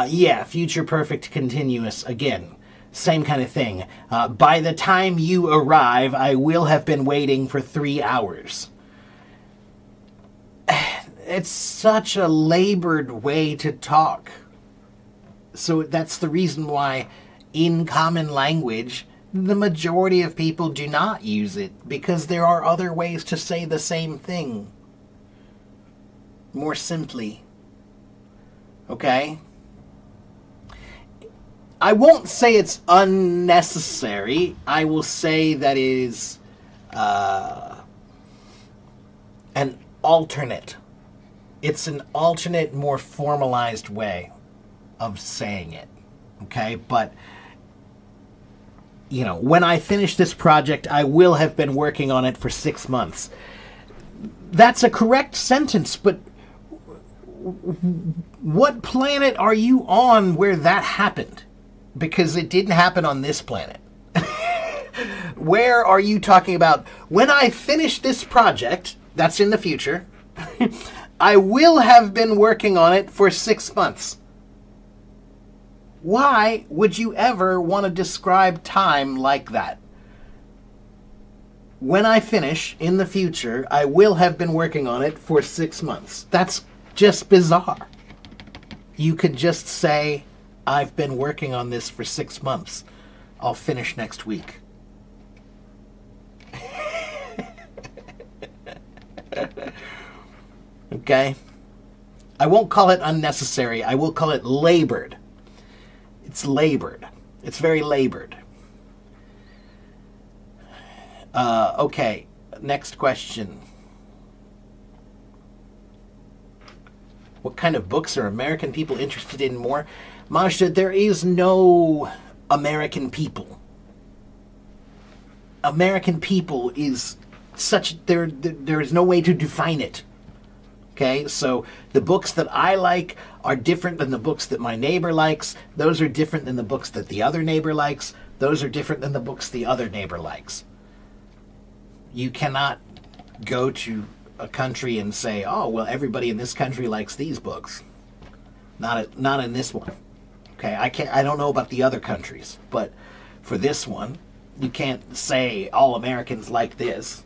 Yeah, future perfect continuous. Again, same kind of thing. By the time you arrive, I will have been waiting for 3 hours. It's such a labored way to talk. So that's the reason why in common language, the majority of people do not use it, because there are other ways to say the same thing. More simply. Okay? I won't say it's unnecessary. I will say that it is an alternate. It's an alternate, more formalized way of saying it. Okay? But, you know, when I finish this project, I will have been working on it for 6 months. That's a correct sentence, but what planet are you on where that happened? Because it didn't happen on this planet. Where are you talking about? When I finish this project, that's in the future, I will have been working on it for 6 months. Why would you ever want to describe time like that? When I finish in the future, I will have been working on it for 6 months. That's just bizarre. You could just say, I've been working on this for 6 months. I'll finish next week. Okay? I won't call it unnecessary. I will call it labored. It's labored. It's very labored. Okay, next question. What kind of books are American people interested in more? Majda, there is no American people. American people is such... There is no way to define it. Okay, so the books that I like are different than the books that my neighbor likes. Those are different than the books that the other neighbor likes. Those are different than the books the other neighbor likes. You cannot go to a country and say, oh, well, everybody in this country likes these books. Not in this one. Okay, I don't know about the other countries, but for this one, you can't say all Americans like this.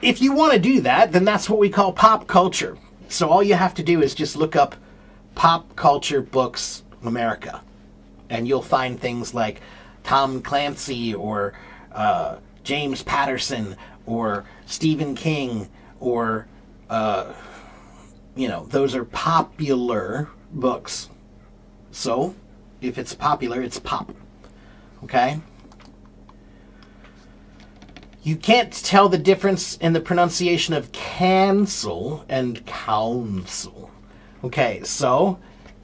If you want to do that, then that's what we call pop culture. So all you have to do is just look up pop culture books America, and you'll find things like Tom Clancy or James Patterson or Stephen King or, you know, those are popular books. So, if it's popular, it's pop. Okay? You can't tell the difference in the pronunciation of cancel and council. Okay, so,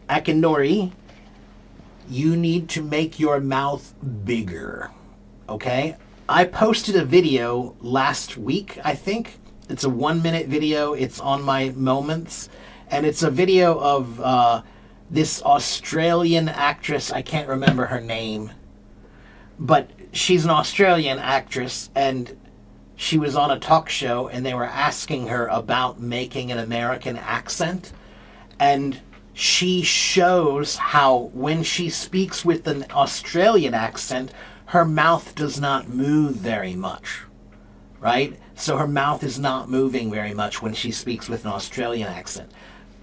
Akinori, you need to make your mouth bigger. Okay? I posted a video last week, I think. It's a 1-minute video. It's on my Moments. And it's a video of this Australian actress. I can't remember her name. But she's an Australian actress, and she was on a talk show, and they were asking her about making an American accent. And she shows how when she speaks with an Australian accent, her mouth does not move very much, right? So her mouth is not moving very much when she speaks with an Australian accent.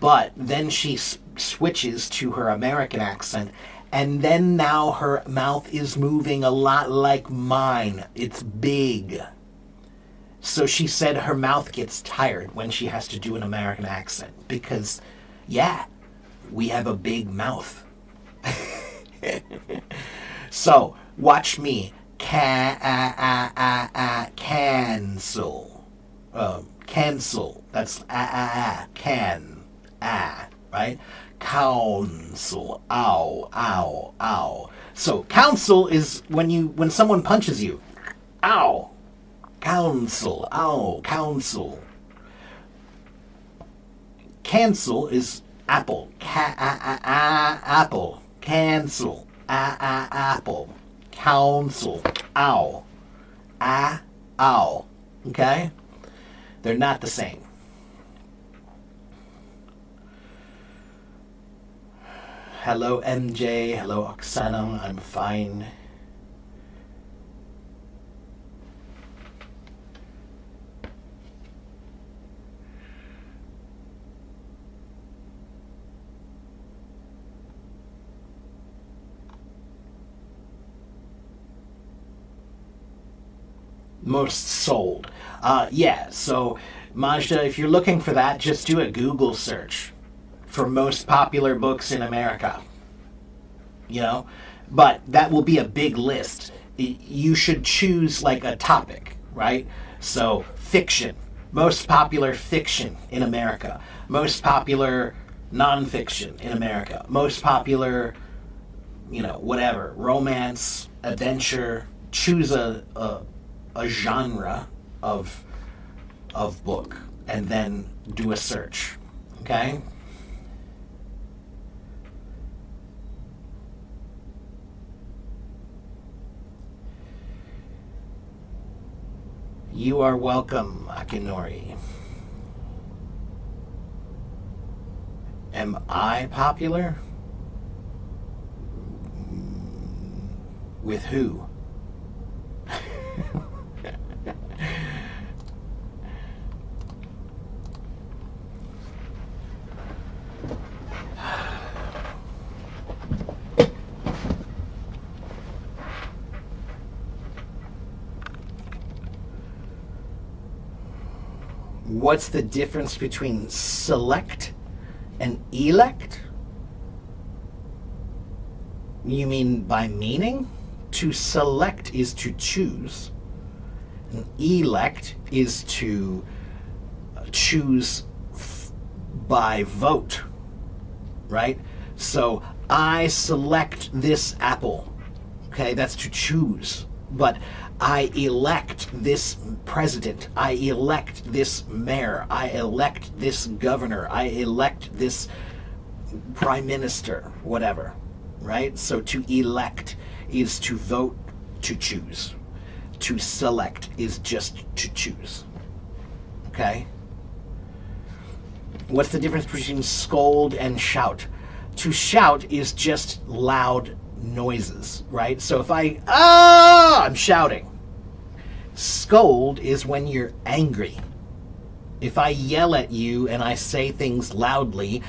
But then she switches to her American accent, And then now her mouth is moving a lot like mine. It's big. So she said her mouth gets tired when she has to do an American accent because, yeah, we have a big mouth. So, watch me. Cancel. Cancel. That's can. Right? Counsel. Ow, ow, ow. So, counsel is when someone punches you. Ow. Counsel. Ow. Counsel. Cancel is apple. Apple. Cancel. Apple. Counsel. Ow. Ow. Okay? They're not the same. Hello, MJ. Hello, Oksana. I'm fine. Most sold. Yeah, so Majda, if you're looking for that, just do a Google search for most popular books in America. You know? But that will be a big list. You should choose like a topic, right? So, fiction. Most popular fiction in America. Most popular nonfiction in America. Most popular, whatever. Romance, adventure. Choose a genre of book and then do a search. Okay? You are welcome, Akinori. Am I popular? With who? What's the difference between select and elect? You mean by meaning? To select is to choose. And elect is to choose by vote, right? So I select this apple. Okay, that's to choose. But I elect this president. I elect this mayor. I elect this governor. I elect this prime minister, whatever, right? So to elect is to vote, to choose. To select is just to choose. Okay? What's the difference between scold and shout? To shout is just loud noises, right? So if I'm shouting. Scold is when you're angry. If I yell at you and I say things loudly,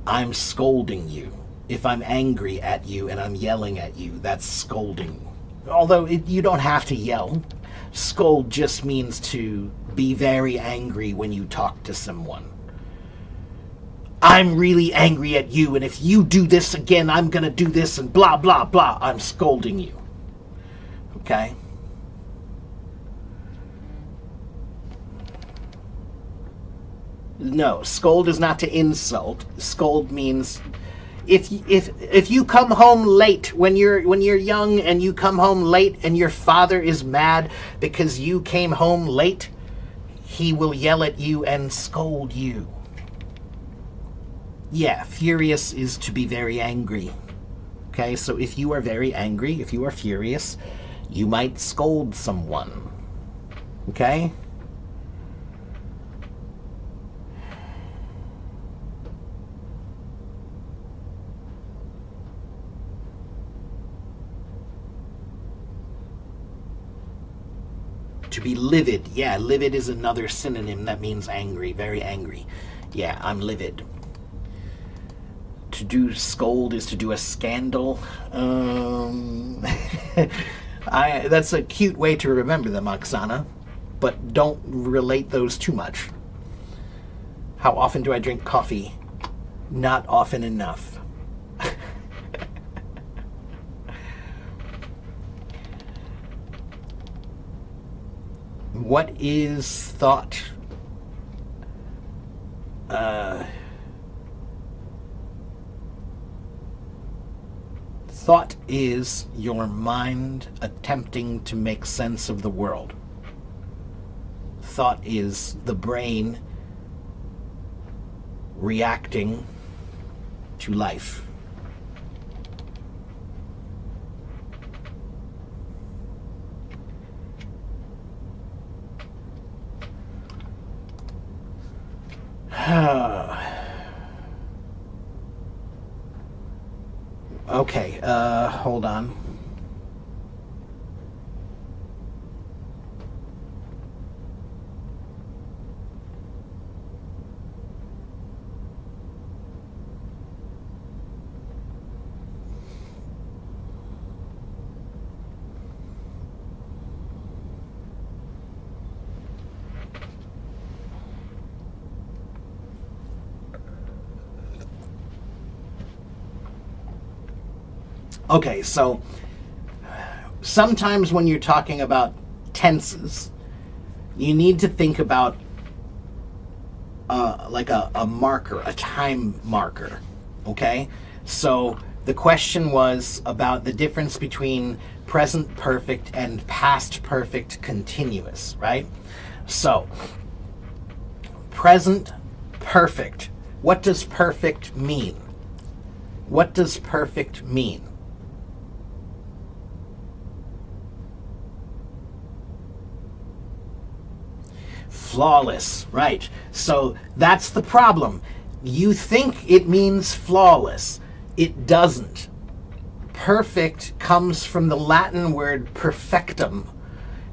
I'm scolding you. If I'm angry at you and I'm yelling at you, that's scolding. Although you don't have to yell. Scold just means to be very angry when you talk to someone. I'm really angry at you, and if you do this again, I'm gonna do this and blah, blah, blah. I'm scolding you. Okay? No, scold is not to insult. Scold means if you come home late when you're young and you come home late and your father is mad because you came home late, he will yell at you and scold you. Yeah, furious is to be very angry. Okay, so if you are very angry, if you are furious, you might scold someone. Okay? To be livid. Yeah, livid is another synonym that means angry, very angry. Yeah, I'm livid. to do scold is to do a scandal. That's a cute way to remember them, Oksana, but don't relate those too much. How often do I drink coffee? Not often enough. What is thought? Thought is your mind attempting to make sense of the world. Thought is the brain reacting to life. Okay, hold on. Okay, so sometimes when you're talking about tenses, you need to think about like a marker, a time marker, okay? So the question was about the difference between present perfect and past perfect continuous, right? So, present perfect. What does perfect mean? What does perfect mean? Flawless, right. So that's the problem. You think it means flawless. It doesn't. Perfect comes from the Latin word perfectum,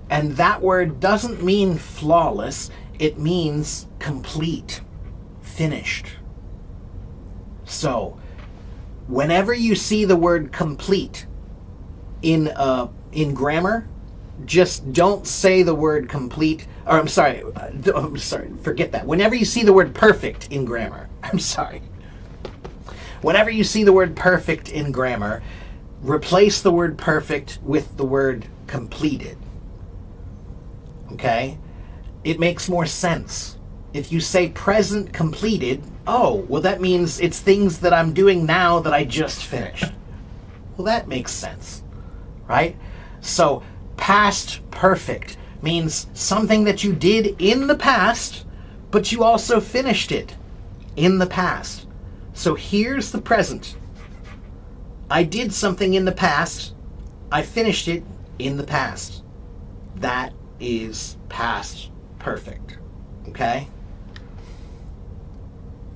and that word doesn't mean flawless. It means complete, finished. So, whenever you see the word complete in grammar, just don't say the word complete, or I'm sorry, forget that. Whenever you see the word perfect in grammar, whenever you see the word perfect in grammar, replace the word perfect with the word completed. Okay? It makes more sense. If you say present completed, oh, well that means it's things that I'm doing now that I just finished. Well, that makes sense, right? So, past perfect means something that you did in the past, but you also finished it in the past. So here's the present. I did something in the past. I finished it in the past. That is past perfect. Okay?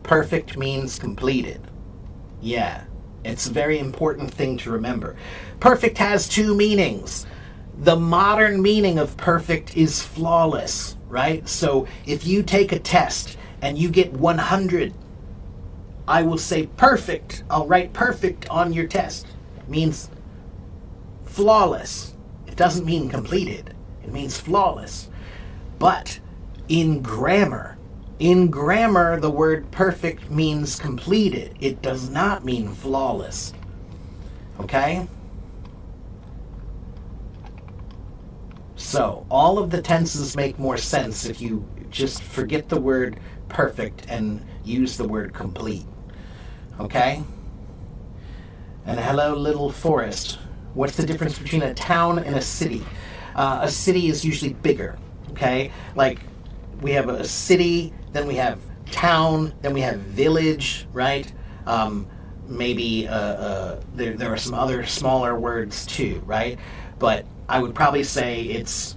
Perfect means completed. Yeah, it's a very important thing to remember. Perfect has two meanings. The modern meaning of perfect is flawless, right? So if you take a test and you get 100, I will say perfect. I'll write perfect on your test. It means flawless. It doesn't mean completed. It means flawless. But in grammar, the word perfect means completed. It does not mean flawless. Okay? So, all of the tenses make more sense if you just forget the word perfect and use the word complete. Okay? And hello, little forest. What's the difference between a town and a city? A city is usually bigger, okay? Like, we have a city, then we have town, then we have village, right? Maybe there are some other smaller words too, right? But I would probably say it's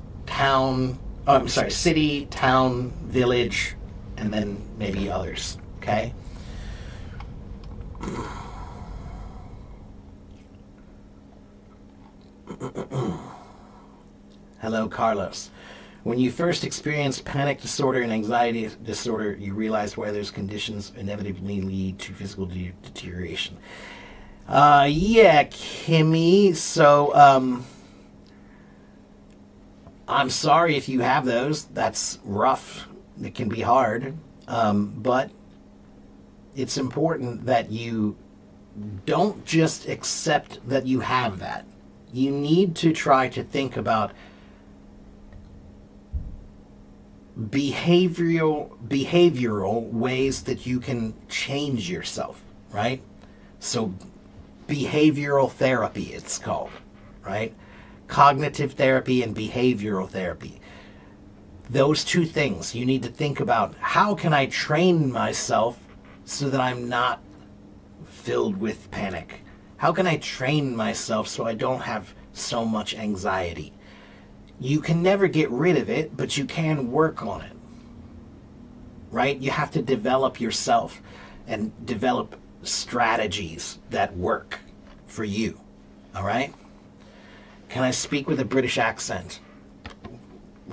city, town, village, and then maybe others, okay? Hello, Carlos. When you first experience panic disorder and anxiety disorder, you realize why those conditions inevitably lead to physical deterioration. Yeah, Kimmy. So, I'm sorry if you have those. That's rough. It can be hard. But it's important that you don't just accept that you have that. You need to try to think about behavioral ways that you can change yourself, right? So behavioral therapy, it's called, right? Cognitive therapy and behavioral therapy. Those two things, you need to think about, how can I train myself so that I'm not filled with panic? How can I train myself so I don't have so much anxiety? You can never get rid of it, but you can work on it, right? You have to develop yourself and develop strategies that work for you, all right? Can I speak with a British accent?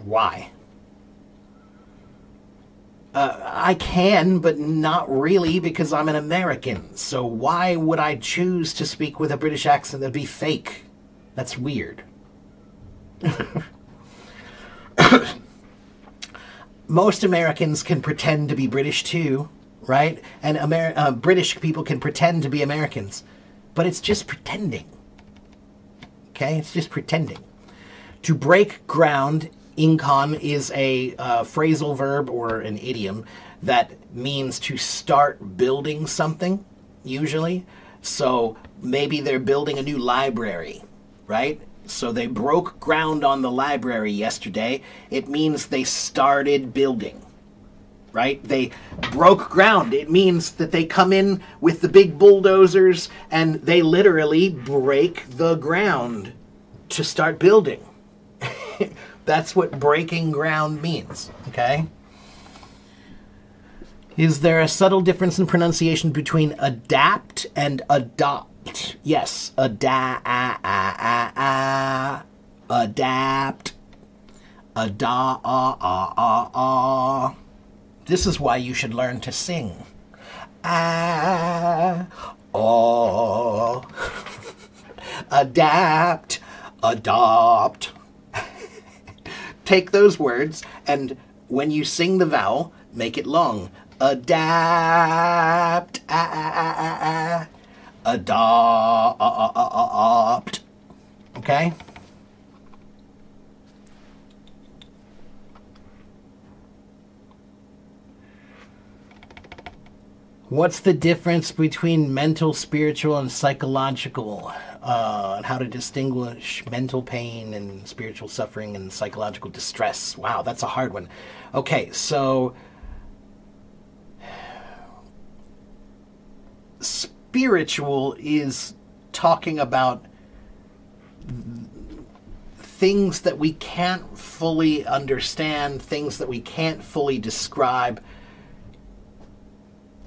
Why? I can, but not really, because I'm an American. So why would I choose to speak with a British accent that'd be fake? That's weird. Most Americans can pretend to be British too, right? And British people can pretend to be Americans, but it's just pretending. Okay, it's just pretending. To break ground, incon, is a phrasal verb or an idiom that means to start building something, usually. So maybe they're building a new library, right? So they broke ground on the library yesterday. It means they started building, right? They broke ground. It means that they come in with the big bulldozers and they literally break the ground to start building. That's what breaking ground means, okay? Is there a subtle difference in pronunciation between adapt and adopt? Yes, adapt, This is why you should learn to sing. Adapt, adopt. Take those words, and when you sing the vowel, make it long. Adapt, adopt. Okay? What's the difference between mental, spiritual, and psychological? And how to distinguish mental pain and spiritual suffering and psychological distress. Wow, that's a hard one. Okay, so spiritual is talking about things that we can't fully understand, things that we can't fully describe.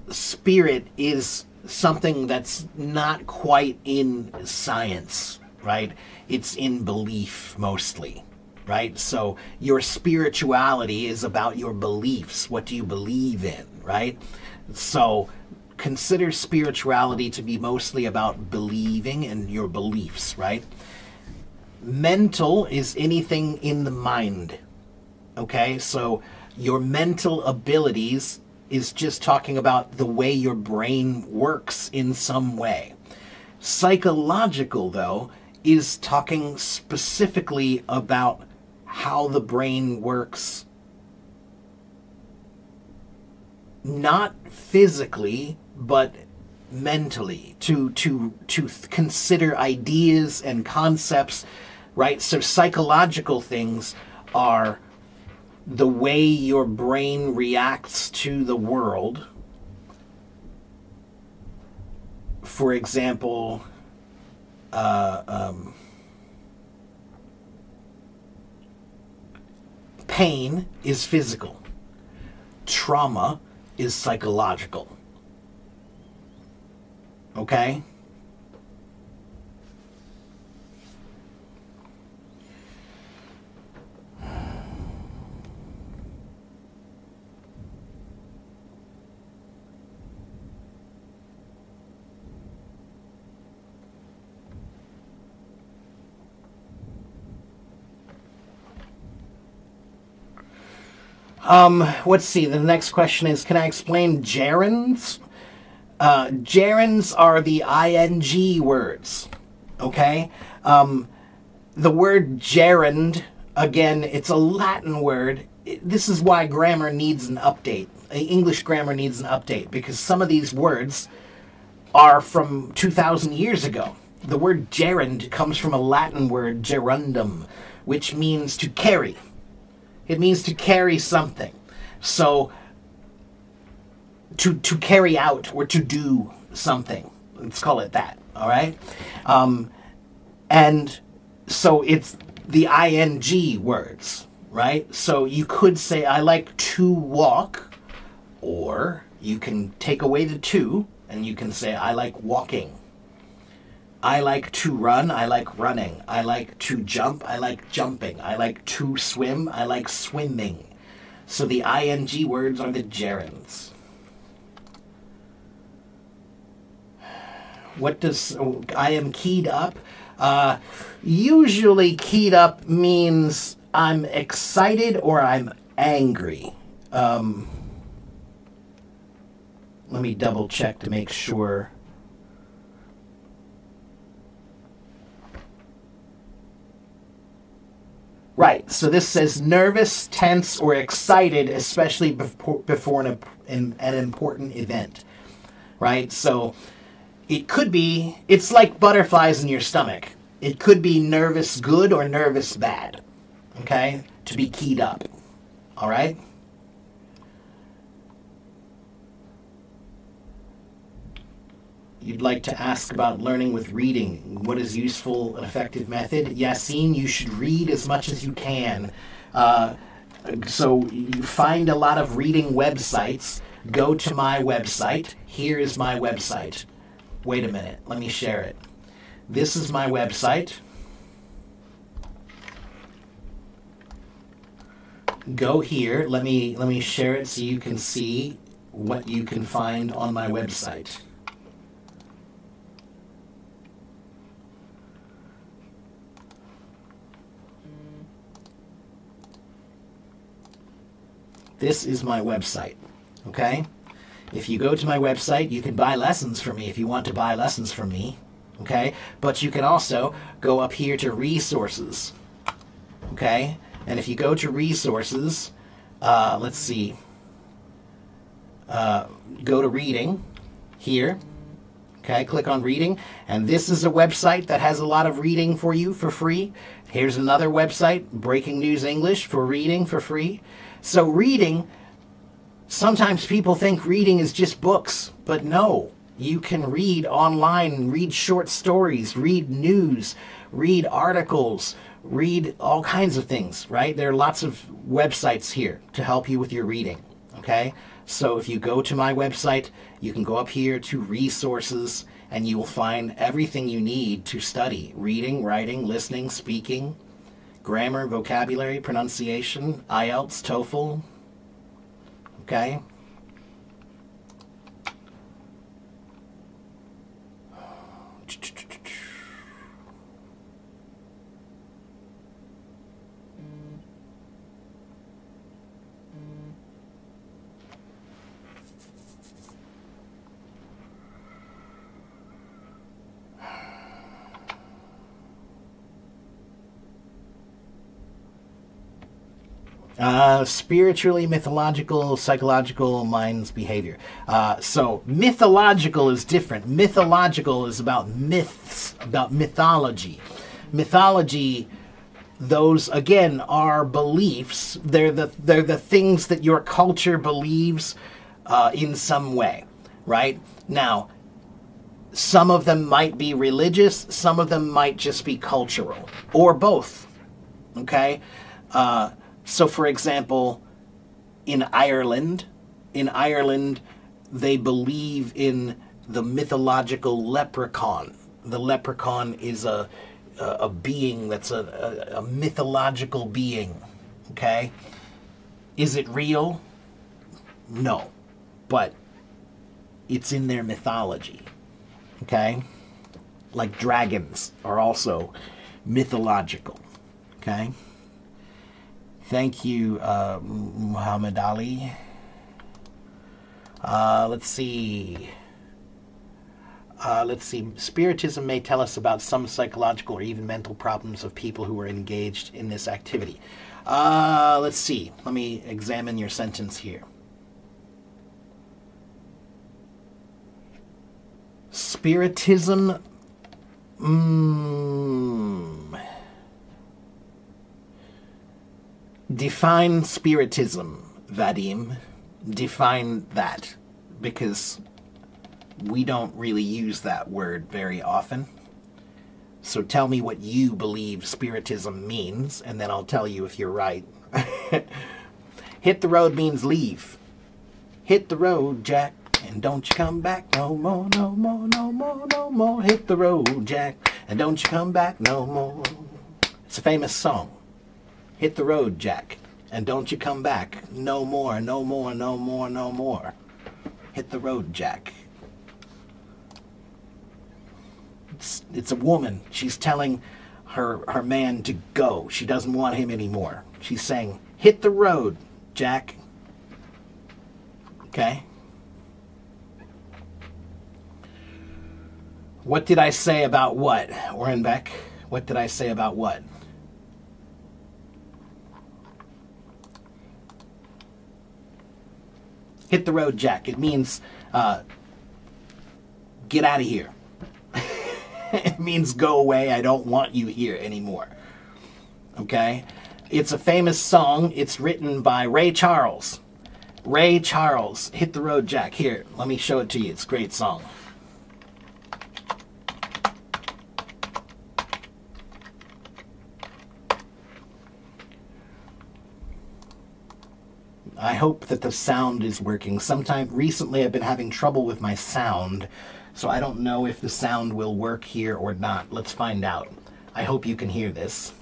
Spirit is something that's not quite in science, right? It's in belief mostly, right? So your spirituality is about your beliefs. What do you believe in, right? So consider spirituality to be mostly about believing and your beliefs, right? Mental is anything in the mind, okay? So your mental abilities is just talking about the way your brain works in some way. Psychological, though, is talking specifically about how the brain works, not physically, but mentally, to consider ideas and concepts, right? So psychological things are the way your brain reacts to the world. For example, pain is physical. Trauma is psychological. Okay? Let's see. The next question is, can I explain gerunds? Gerunds are the ing words. Okay? The word gerund, again, it's a Latin word. This is why grammar needs an update. English grammar needs an update, because some of these words are from 2,000 years ago. The word gerund comes from a Latin word, gerundum, which means to carry. It means to carry something. So, to carry out or to do something. Let's call it that, all right? And so it's the ing words, right? So you could say, I like to walk, or you can take away the to, and you can say, I like walking. I like to run, I like running. I like to jump, I like jumping. I like to swim, I like swimming. So the ing words are the gerunds. What does I am keyed up? Usually keyed up means I'm excited or I'm angry. Let me double check to make sure. Right, so this says nervous, tense, or excited, especially before an important event. Right, so it could be, it's like butterflies in your stomach. It could be nervous good or nervous bad, okay, to be keyed up, all right? You'd like to ask about learning with reading. What is useful and effective method? Yassine, you should read as much as you can. So you find a lot of reading websites. Go to my website. Here is my website. Wait a minute. Let me share it. This is my website. Go here. Let me share it so you can see what you can find on my website. This is my website, okay? If you go to my website, you can buy lessons from me if you want to buy lessons from me, okay? But you can also go up here to resources, okay? And if you go to resources, let's see, go to reading here, okay? Click on reading, and this is a website that has a lot of reading for you for free. Here's another website, Breaking News English, for reading for free. So reading, sometimes people think reading is just books, but no. You can read online, read short stories, read news, read articles, read all kinds of things, right? There are lots of websites here to help you with your reading, okay? So if you go to my website, you can go up here to resources, and you will find everything you need to study. Reading, writing, listening, speaking, grammar, vocabulary, pronunciation, IELTS, TOEFL, okay? Spiritually, mythological, psychological, mind's behavior. So mythological is different. Mythological is about myths, about mythology. Mythology, those again are beliefs. They're the things that your culture believes in some way, right? Now, some of them might be religious, some of them might just be cultural, or both. Okay. So, for example, in Ireland, they believe in the mythological leprechaun. The leprechaun is a being that's a mythological being, okay? Is it real? No, but it's in their mythology, okay? Like dragons are also mythological, okay? Thank you, Muhammad Ali. Let's see. Spiritism may tell us about some psychological or even mental problems of people who are engaged in this activity. Let's see. Let me examine your sentence here. Spiritism. Define Spiritism, Vadim. Define that, because we don't really use that word very often. So tell me what you believe Spiritism means, and then I'll tell you if you're right. Hit the road means leave. Hit the road, Jack, and don't you come back no more, no more, no more, no more. Hit the road, Jack, and don't you come back no more. It's a famous song. Hit the road, Jack, and don't you come back no more, no more, no more, no more. Hit the road, Jack. It's a woman. She's telling her man to go. She doesn't want him anymore. She's saying, hit the road, Jack. Okay? What did I say about what, Orenbeck? What did I say about what? Hit the road, Jack. It means get out of here. It means go away. I don't want you here anymore. Okay? It's a famous song. It's written by Ray Charles. Ray Charles. Hit the road, Jack. Here, let me show it to you. It's a great song. I hope that the sound is working. Recently I've been having trouble with my sound, so I don't know if the sound will work here or not. Let's find out. I hope you can hear this.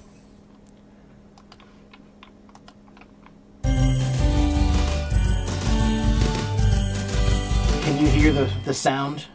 Can you hear the sound?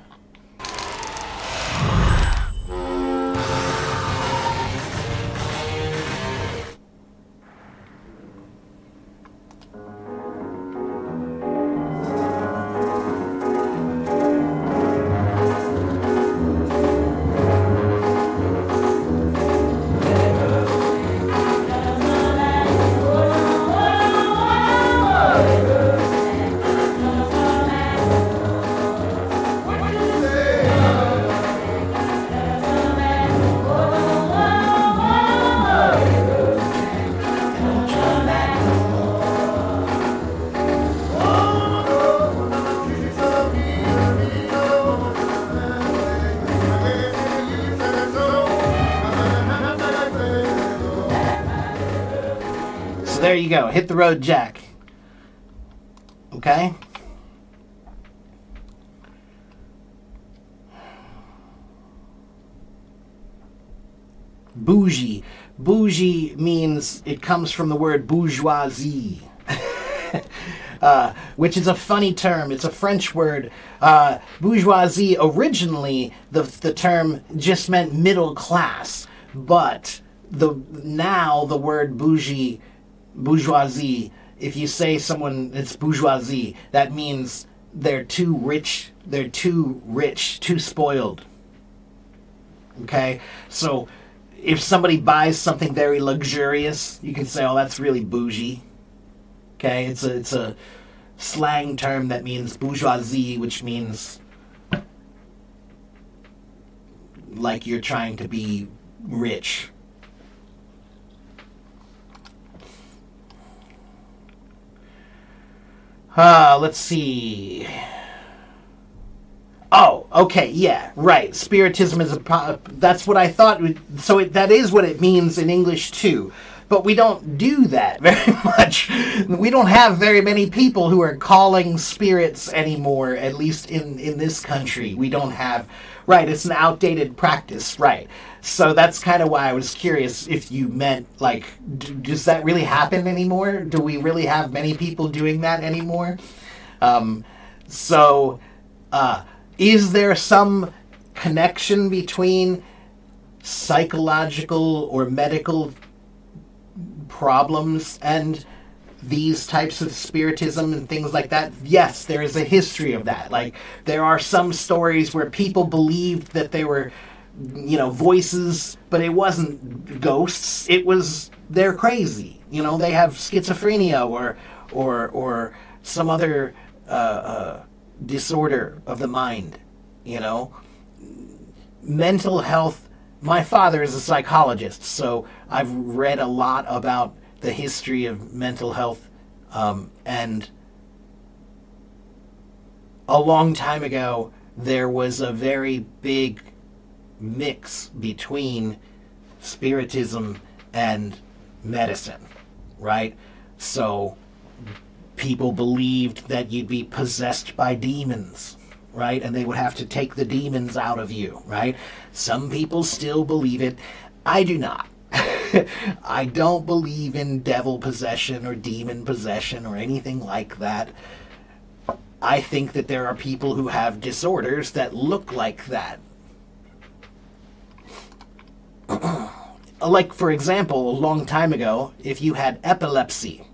There you go. Hit the road, Jack. Okay? Bougie. Bougie means, it comes from the word bourgeoisie, which is a funny term. It's a French word. Bourgeoisie, originally, the term just meant middle class, but now the word bourgeoisie, if you say someone it's bourgeoisie, that means they're too rich, too spoiled. Okay? So if somebody buys something very luxurious, you can say, oh, that's really bougie. Okay? It's a slang term that means bourgeoisie, which means like you're trying to be rich. Let's see. Oh, okay, yeah, right. Spiritism is that's what I thought. So that is what it means in English too. But we don't do that very much. We don't have very many people who are calling spirits anymore, at least in this country. We don't have. Right, it's an outdated practice, right. So that's kind of why I was curious if you meant, like, does that really happen anymore? Do we really have many people doing that anymore? Is there some connection between psychological or medical problems and these types of spiritism and things like that, yes, there is a history of that. Like, there are some stories where people believed that they were, voices, but it wasn't ghosts. It was, they're crazy. They have schizophrenia or some other disorder of the mind. Mental health. My father is a psychologist, so I've read a lot about the history of mental health, and a long time ago there was a very big mix between spiritism and medicine, right? So people believed that you'd be possessed by demons, right? And they would have to take the demons out of you, right? Some people still believe it. I do not. I don't believe in devil possession or demon possession or anything like that. I think that there are people who have disorders that look like that. Like, for example, a long time ago, if you had epilepsy,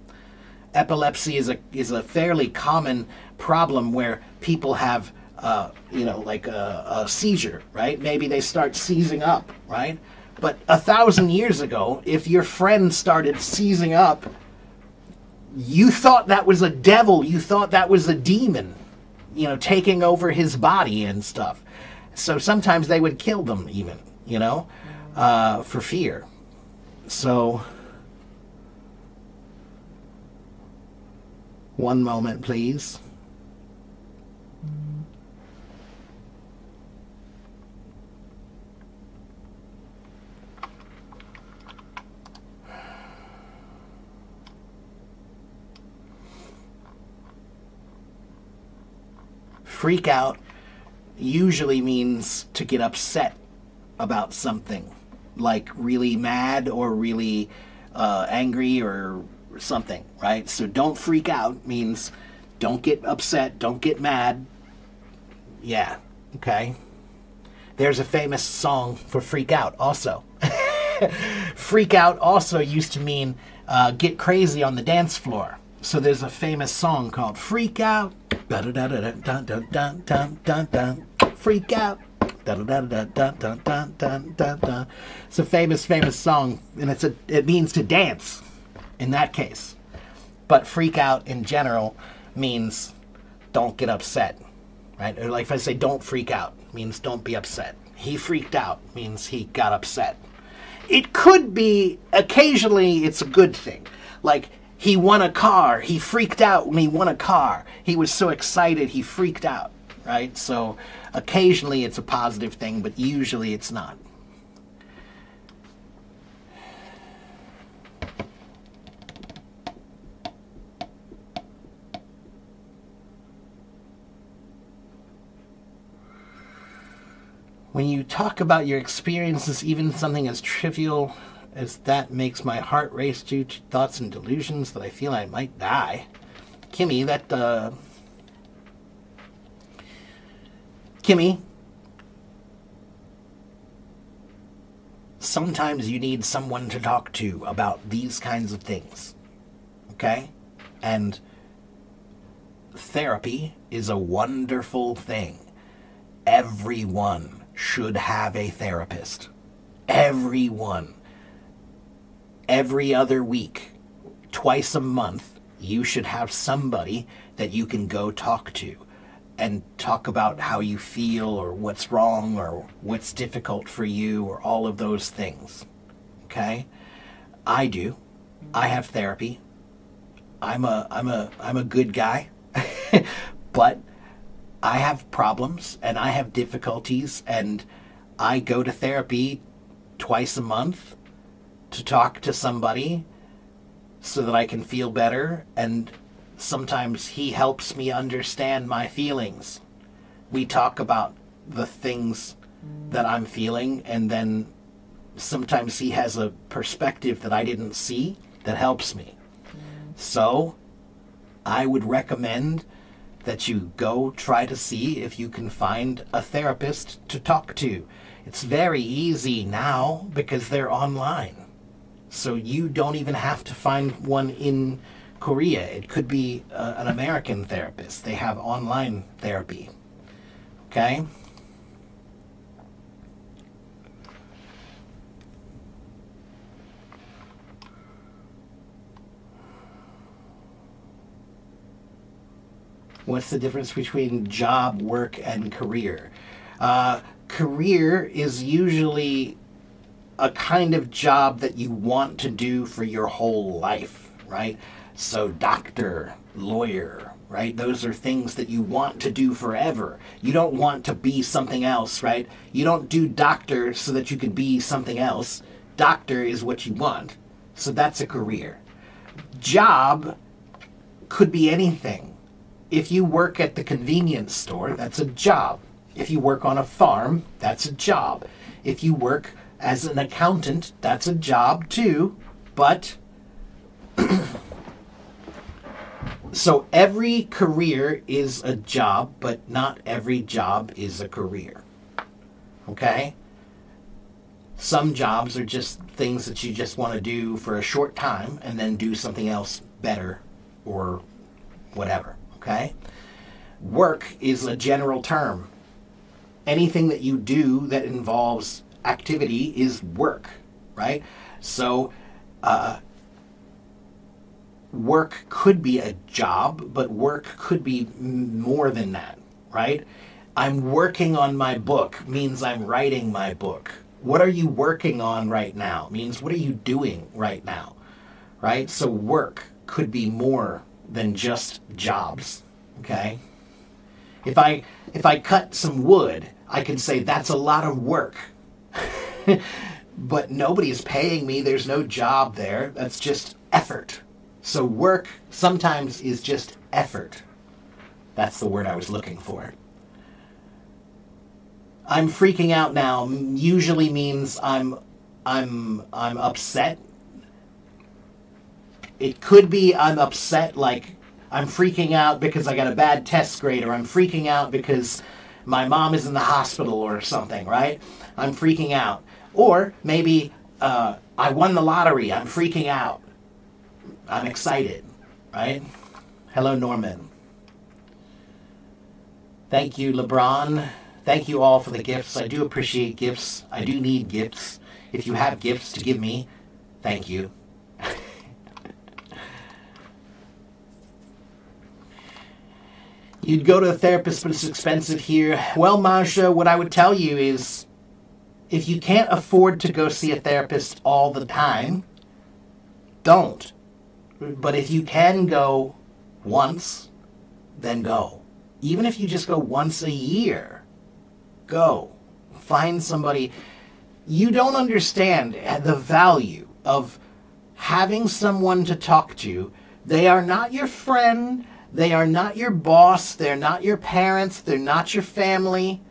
epilepsy is a fairly common problem where people have, like a seizure, right? Maybe they start seizing up, right? But 1,000 years ago, if your friend started seizing up, you thought that was a devil. You thought that was a demon, taking over his body and stuff. So sometimes they would kill them even, for fear. So, one moment, please. Freak out usually means to get upset about something, like really mad or really angry or something, right? So don't freak out means don't get upset, don't get mad. Yeah, okay. There's a famous song for freak out also. Freak out also used to mean get crazy on the dance floor. So there's a famous song called Freak Out. Freak out. It's a famous song, and it means to dance in that case. But freak out in general means don't get upset, right? Or like if I say don't freak out, means don't be upset. He freaked out means he got upset. It could be, occasionally it's a good thing. Like, he won a car. He freaked out when he won a car. He was so excited he freaked out, right? So occasionally it's a positive thing, but usually it's not. When you talk about your experiences, even something as trivial as that makes my heart race due to thoughts and delusions that I feel I might die. Kimmy, Kimmy, sometimes you need someone to talk to about these kinds of things, okay? And therapy is a wonderful thing. Everyone should have a therapist. Everyone. Every other week, twice a month, you should have somebody that you can go talk to and talk about how you feel or what's wrong or what's difficult for you or all of those things. Okay? I do. I have therapy. I'm a good guy. But I have problems and I have difficulties, and I go to therapy twice a month to talk to somebody so that I can feel better, and sometimes he helps me understand my feelings. We talk about the things that I'm feeling, and then sometimes he has a perspective that I didn't see that helps me. So I would recommend that you go try to see if you can find a therapist to talk to. It's very easy now because they're online. So you don't even have to find one in Korea. It could be an American therapist. They have online therapy. Okay? What's the difference between job, work, and career? Career is usually a kind of job that you want to do for your whole life, right? So doctor, lawyer, right? Those are things that you want to do forever. You don't want to be something else, right? You don't do doctor so that you can be something else. Doctor is what you want. So that's a career. Job could be anything. If you work at the convenience store, that's a job. If you work on a farm, that's a job. If you work as an accountant, that's a job too. But so every career is a job, but not every job is a career. Okay? Some jobs are just things that you just want to do for a short time and then do something else better or whatever. Okay? Work is a general term. Anything that you do that involves activity is work, right? So, work could be a job, but work could be more than that, right? I'm working on my book means I'm writing my book. What are you working on right now? Means what are you doing right now, right? So work could be more than just jobs, okay? If I cut some wood, I can say that's a lot of work. But nobody's paying me. There's no job there. That's just effort. So work sometimes is just effort. That's the word I was looking for. I'm freaking out now usually means I'm upset. It could be I'm upset, like I'm freaking out because I got a bad test grade, or I'm freaking out because my mom is in the hospital or something, right? I'm freaking out. Or maybe I won the lottery. I'm freaking out. I'm excited, right? Hello, Norman. Thank you, LeBron. Thank you all for the gifts. I do appreciate gifts. I do need gifts. If you have gifts to give me, thank you. You'd go to a therapist, but it's expensive here. Well, Masha, what I would tell you is, if you can't afford to go see a therapist all the time, don't. But if you can go once, then go. Even if you just go once a year, go. Find somebody. You don't understand the value of having someone to talk to. They are not your friend. They are not your boss. They're not your parents. They're not your family.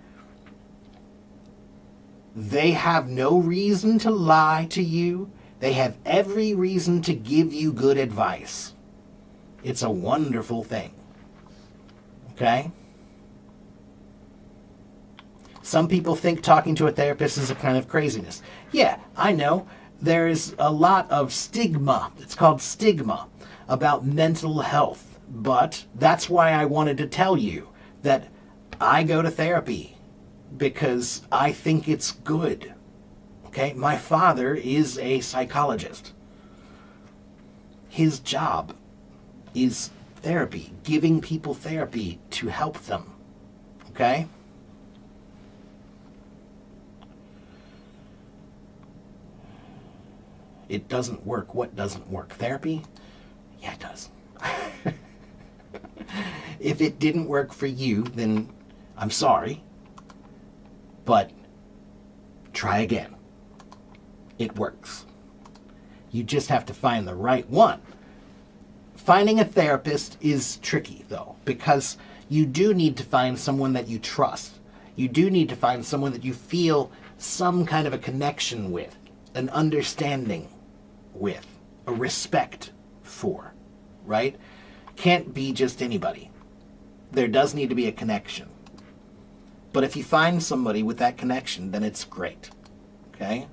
They have no reason to lie to you. They have every reason to give you good advice. It's a wonderful thing. Okay? Some people think talking to a therapist is a kind of craziness. Yeah, I know. There is a lot of stigma. It's called stigma about mental health. But that's why I wanted to tell you that I go to therapy because I think it's good. Okay? My father is a psychologist. His job is therapy, giving people therapy to help them. Okay? It doesn't work. What doesn't work? Therapy? Yeah, it does. If it didn't work for you, then I'm sorry. But try again. It works. You just have to find the right one. Finding a therapist is tricky, though, because you do need to find someone that you trust. You do need to find someone that you feel some kind of a connection with, an understanding with, a respect for, right? Can't be just anybody. There does need to be a connection. But if you find somebody with that connection, then it's great. Okay?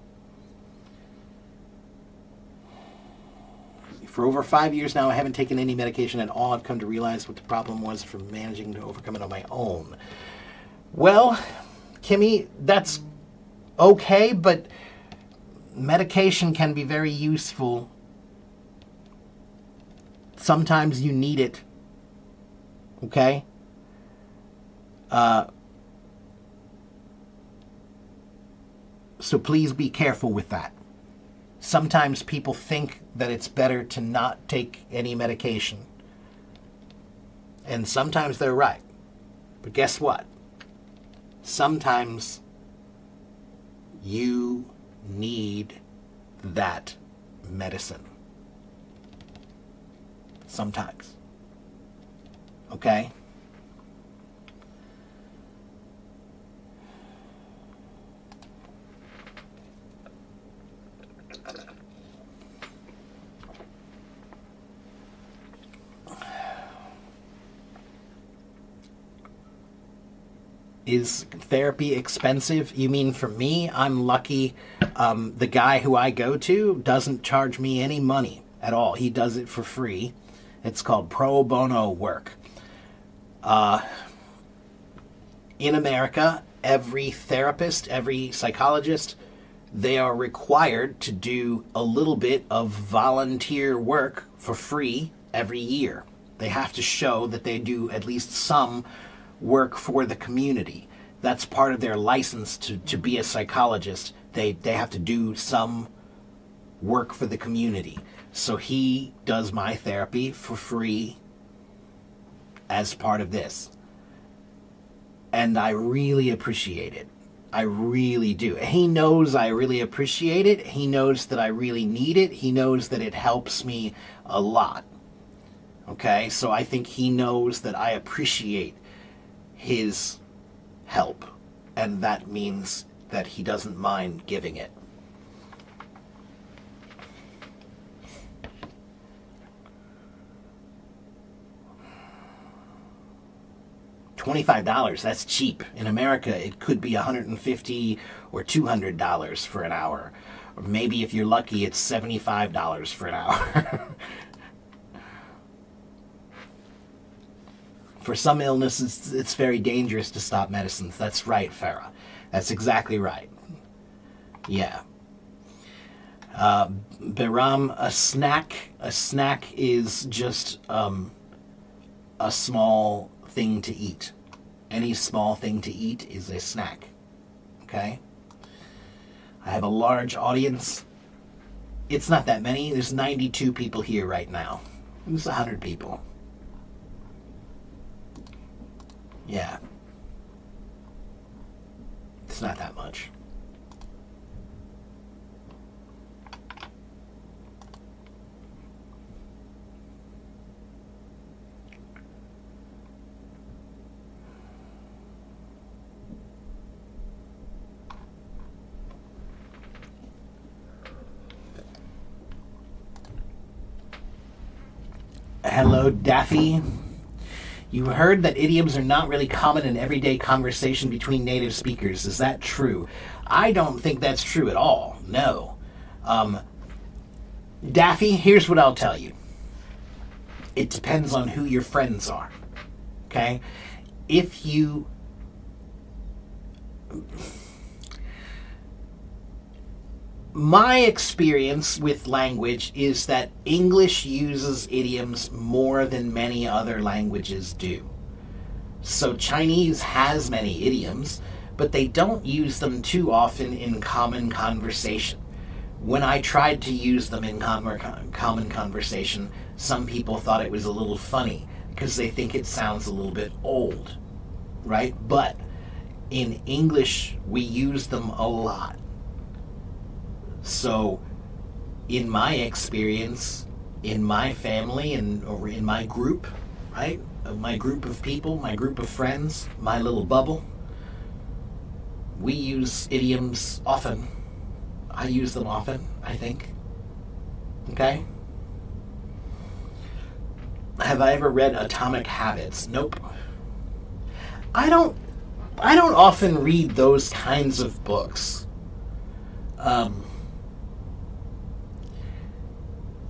For over 5 years now, I haven't taken any medication at all. I've come to realize what the problem was from managing to overcome it on my own. Well, Kimmy, that's okay, but medication can be very useful. Sometimes you need it. Okay? So please be careful with that. Sometimes people think that it's better to not take any medication. And sometimes they're right. But guess what? Sometimes you need that medicine. Sometimes. Okay? Is therapy expensive? You mean for me? I'm lucky. The guy who I go to doesn't charge me any money at all. He does it for free. It's called pro bono work. In America, every therapist, every psychologist, they are required to do a little bit of volunteer work for free every year. They have to show that they do at least some work for the community. That's part of their license to be a psychologist. They have to do some work for the community. So he does my therapy for free as part of this. And I really appreciate it. I really do. He knows I really appreciate it. He knows that I really need it. He knows that it helps me a lot. Okay? So I think he knows that I appreciate his help, and that means that he doesn't mind giving it. $25, that's cheap. In America, it could be $150 or $200 for an hour. Or maybe if you're lucky, it's $75 for an hour. For some illnesses, it's very dangerous to stop medicines. That's right, Farah. That's exactly right. Yeah. Biram, a snack is just a small thing to eat. Any small thing to eat is a snack. Okay? I have a large audience. It's not that many. There's 92 people here right now. There's 100 people. Yeah. It's not that much. Hello, Daffy. You heard that idioms are not really common in everyday conversation between native speakers. Is that true? I don't think that's true at all. No. Daffy, here's what I'll tell you. It depends on who your friends are. Okay? If you... My experience with language is that English uses idioms more than many other languages do. So Chinese has many idioms, but they don't use them too often in common conversation. When I tried to use them in common conversation, some people thought it was a little funny because they think it sounds a little bit old, right? But in English, we use them a lot. So, in my experience, in my family, or in my group, right? My group of people, my group of friends, my little bubble, we use idioms often. I use them often, I think. Okay? Have I ever read Atomic Habits? Nope. I don't often read those kinds of books.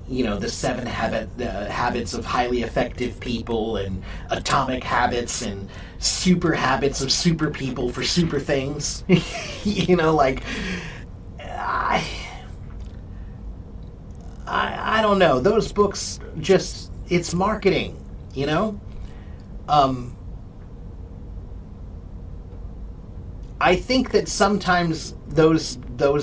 the habits of highly effective people, and atomic habits, and super habits of super people for super things. I don't know. Those books just, it's marketing, I think that sometimes those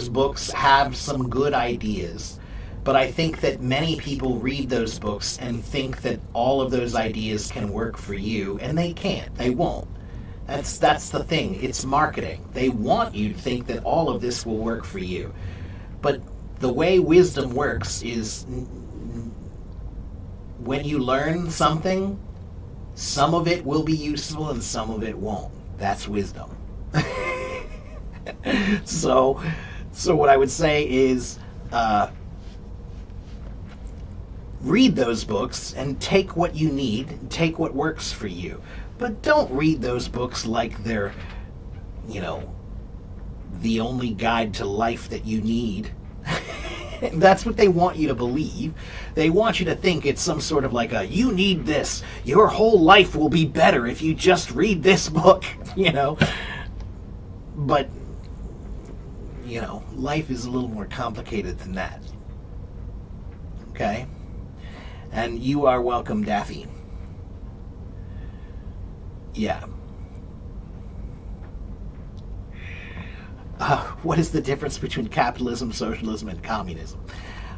books have some good ideas, but I think that many people read those books and think that all of those ideas can work for you, and they can't. They won't. That's the thing. It's marketing. They want you to think that all of this will work for you. But the way wisdom works is when you learn something, some of it will be useful and some of it won't. That's wisdom. So what I would say is read those books and take what you need, take what works for you. But don't read those books like they're, the only guide to life that you need. That's what they want you to believe. They want you to think it's some sort of like you need this. Your whole life will be better if you just read this book, But, life is a little more complicated than that. Okay? And you are welcome, Daffy. Yeah. What is the difference between capitalism, socialism, and communism?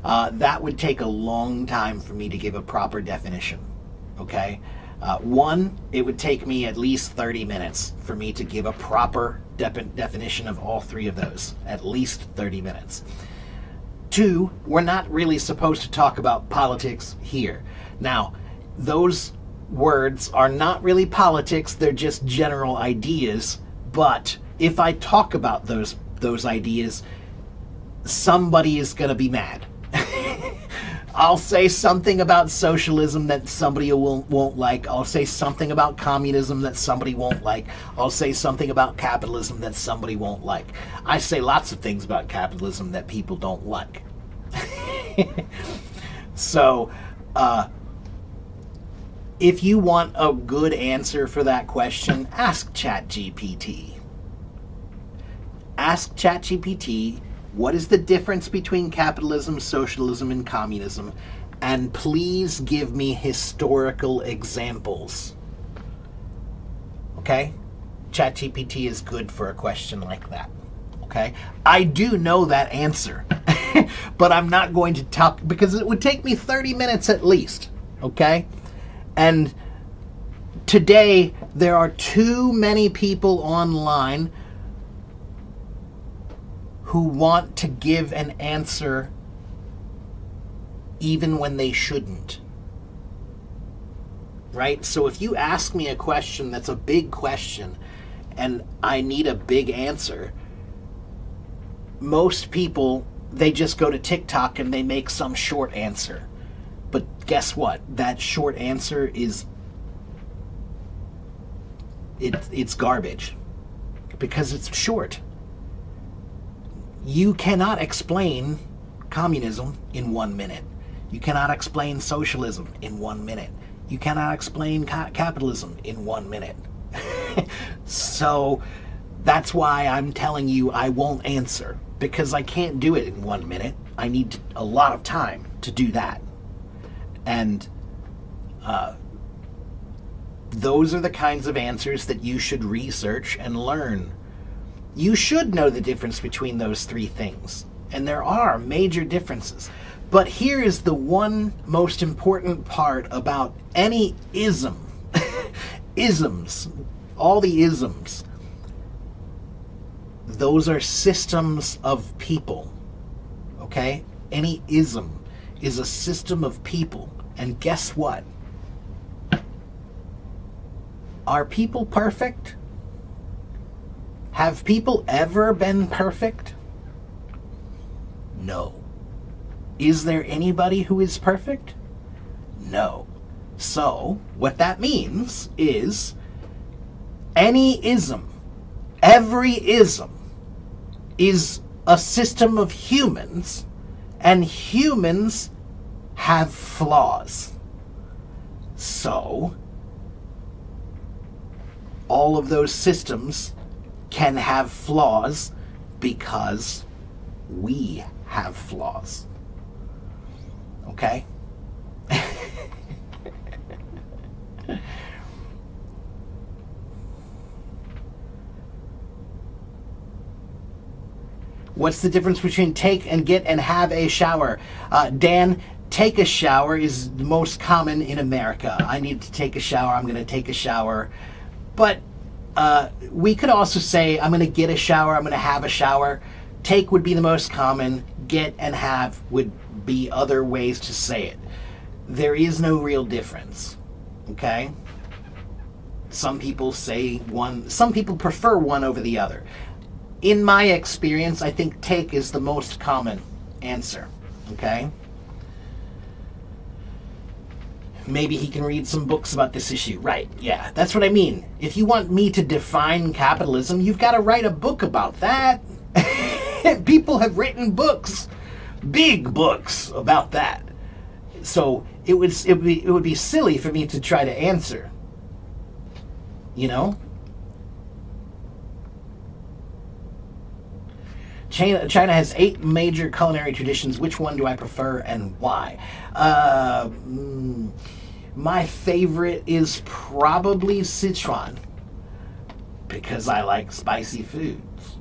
That would take a long time for me to give a proper definition. Okay? One, it would take me at least 30 minutes for me to give a proper definition of all three of those. At least 30 minutes. Two, we're not really supposed to talk about politics here. Now, those words are not really politics, they're just general ideas, but if I talk about those ideas, somebody is going to be mad. I'll say something about socialism that somebody won't like. I'll say something about communism that somebody won't like. I'll say something about capitalism that somebody won't like. I say lots of things about capitalism that people don't like. So, if you want a good answer for that question, ask ChatGPT. Ask ChatGPT, what is the difference between capitalism, socialism, and communism? And please give me historical examples. Okay? ChatGPT is good for a question like that. Okay? I do know that answer. But I'm not going to talk, because it would take me 30 minutes at least. Okay? And today, there are too many people online who want to give an answer even when they shouldn't. Right? So if you ask me a question that's a big question and I need a big answer, most people, they just go to TikTok and they make some short answer. But guess what? That short answer is it's garbage because it's short. You cannot explain communism in 1 minute. You cannot explain socialism in 1 minute. You cannot explain capitalism in 1 minute. So that's why I'm telling you I won't answer, because I can't do it in 1 minute. I need a lot of time to do that. And those are the kinds of answers that you should research and learn. You should know the difference between those three things. And there are major differences. But here is the one most important part about any ism. Isms. All the isms. Those are systems of people. Okay? Any ism is a system of people. And guess what? Are people perfect? Have people ever been perfect? No. Is there anybody who is perfect? No. So, what that means is any ism, every ism, is a system of humans, and humans have flaws. So, all of those systems can have flaws because we have flaws. Okay? What's the difference between take and get and have a shower? Dan, take a shower is the most common in America. I need to take a shower. I'm going to take a shower. But we could also say, I'm going to get a shower. I'm going to have a shower. Take would be the most common. Get and have would be other ways to say it. There is no real difference. Okay? Some people say one. Some people prefer one over the other. In my experience, I think take is the most common answer. Okay? Maybe he can read some books about this issue. Right, yeah, that's what I mean. If you want me to define capitalism, you've got to write a book about that. People have written books, big books, about that. So it would be silly for me to try to answer. You know? China has 8 major culinary traditions. Which one do I prefer and why? My favorite is probably Sichuan because I like spicy foods.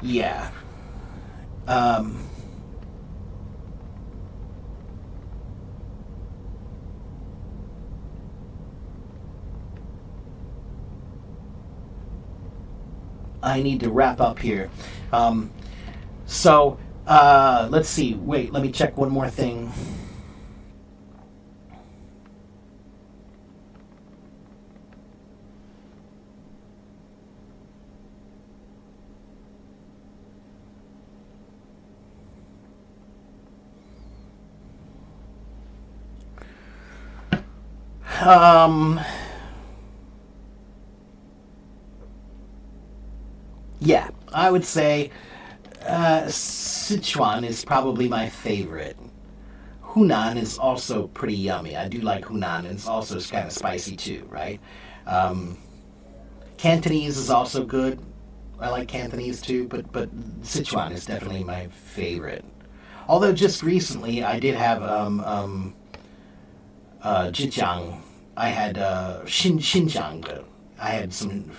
Yeah. I need to wrap up here. Let's see. Wait, let me check one more thing. Yeah, I would say Sichuan is probably my favorite. Hunan is also pretty yummy. I do like Hunan, and it's also kind of spicy too, right? Cantonese is also good. I like Cantonese too, but Sichuan is definitely my favorite. Although just recently I did have Zhejiang. I had Xinjiang. I had some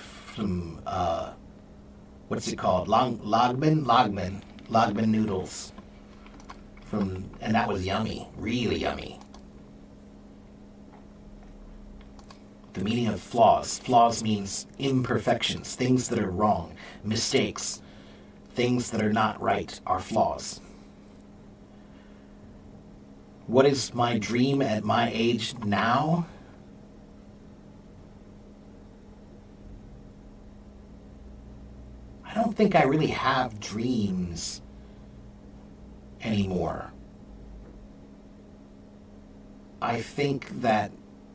what's it called? Lagman noodles. And that was yummy, really yummy. The meaning of flaws. Flaws means imperfections, things that are wrong, mistakes, things that are not right are flaws. What is my dream at my age now? I don't think I really have dreams anymore. I think that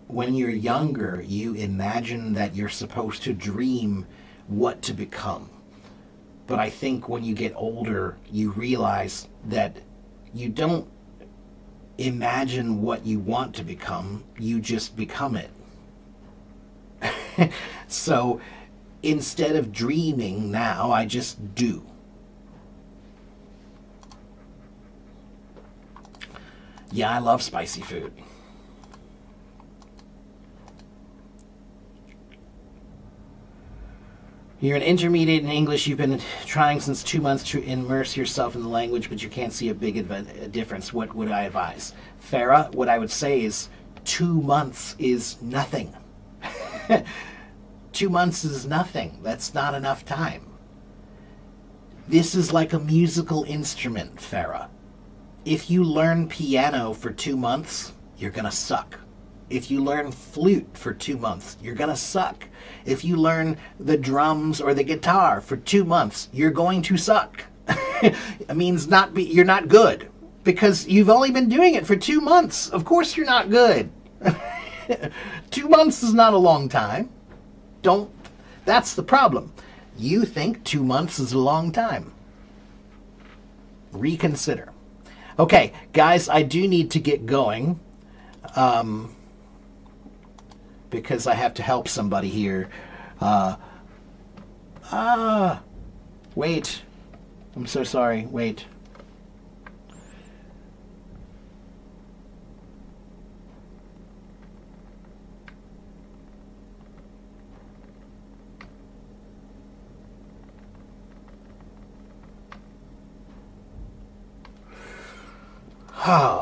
when you're younger, you imagine that you're supposed to dream what to become. But I think when you get older, you realize that you don't imagine what you want to become, you just become it. So instead of dreaming now, I just do. Yeah, I love spicy food. You're an intermediate in English. You've been trying since 2 months to immerse yourself in the language, but you can't see a big difference. What would I advise? Farah, what I would say is 2 months is nothing. 2 months is nothing. That's not enough time. This is like a musical instrument, Farah. If you learn piano for 2 months, you're going to suck. If you learn flute for 2 months, you're going to suck. If you learn the drums or the guitar for 2 months, you're going to suck. It means you're not good because you've only been doing it for 2 months. Of course you're not good. 2 months is not a long time. That's the problem. You think 2 months is a long time. Reconsider. Okay, guys, I do need to get going because I have to help somebody here. Wait. I'm so sorry. Wait.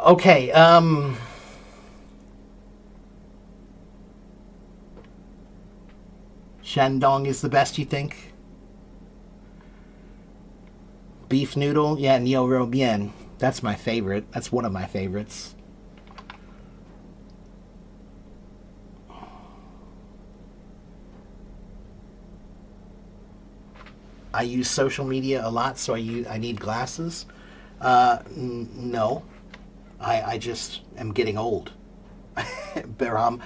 Okay, Shandong is the best, you think? Beef noodle? Yeah, Niu Rou Bian. That's my favorite. That's one of my favorites. I use social media a lot, so I need glasses. No. I just am getting old. Bahram,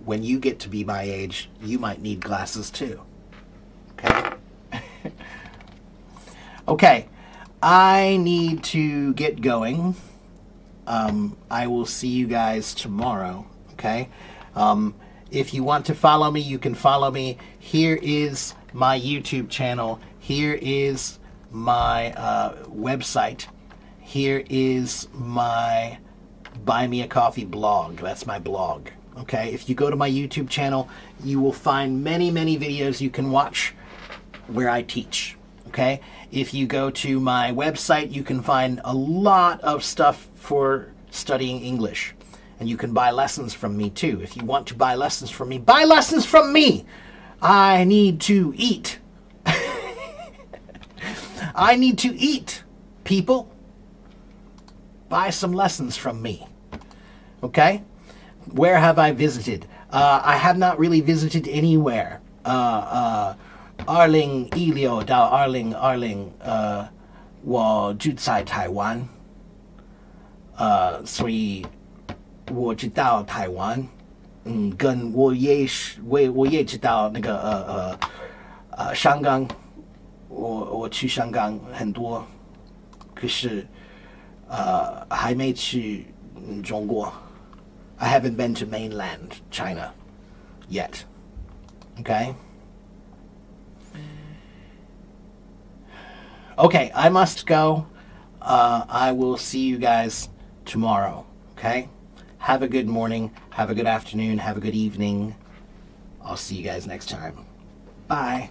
when you get to be my age, you might need glasses too. Okay? Okay. I need to get going. I will see you guys tomorrow. Okay? If you want to follow me, you can follow me. Here is my YouTube channel. Here is my website. Here is my Buy Me a Coffee blog. That's my blog. Okay, if you go to my YouTube channel, you will find many, many videos you can watch where I teach. Okay, if you go to my website, you can find a lot of stuff for studying English. And you can buy lessons from me too. If you want to buy lessons from me, buy lessons from me! I need to eat. I need to eat, people. Buy some lessons from me. Okay? Where have I visited? I have not really visited anywhere. Arling, Ilio, Dao Arling, 我住在台湾。所以我知道台湾。跟我也知道那个香港。我去香港很多，可是还没去中国。I haven't been to mainland China yet. Okay? Okay, I must go. I will see you guys tomorrow. Okay? Have a good morning. Have a good afternoon. Have a good evening. I'll see you guys next time. Bye.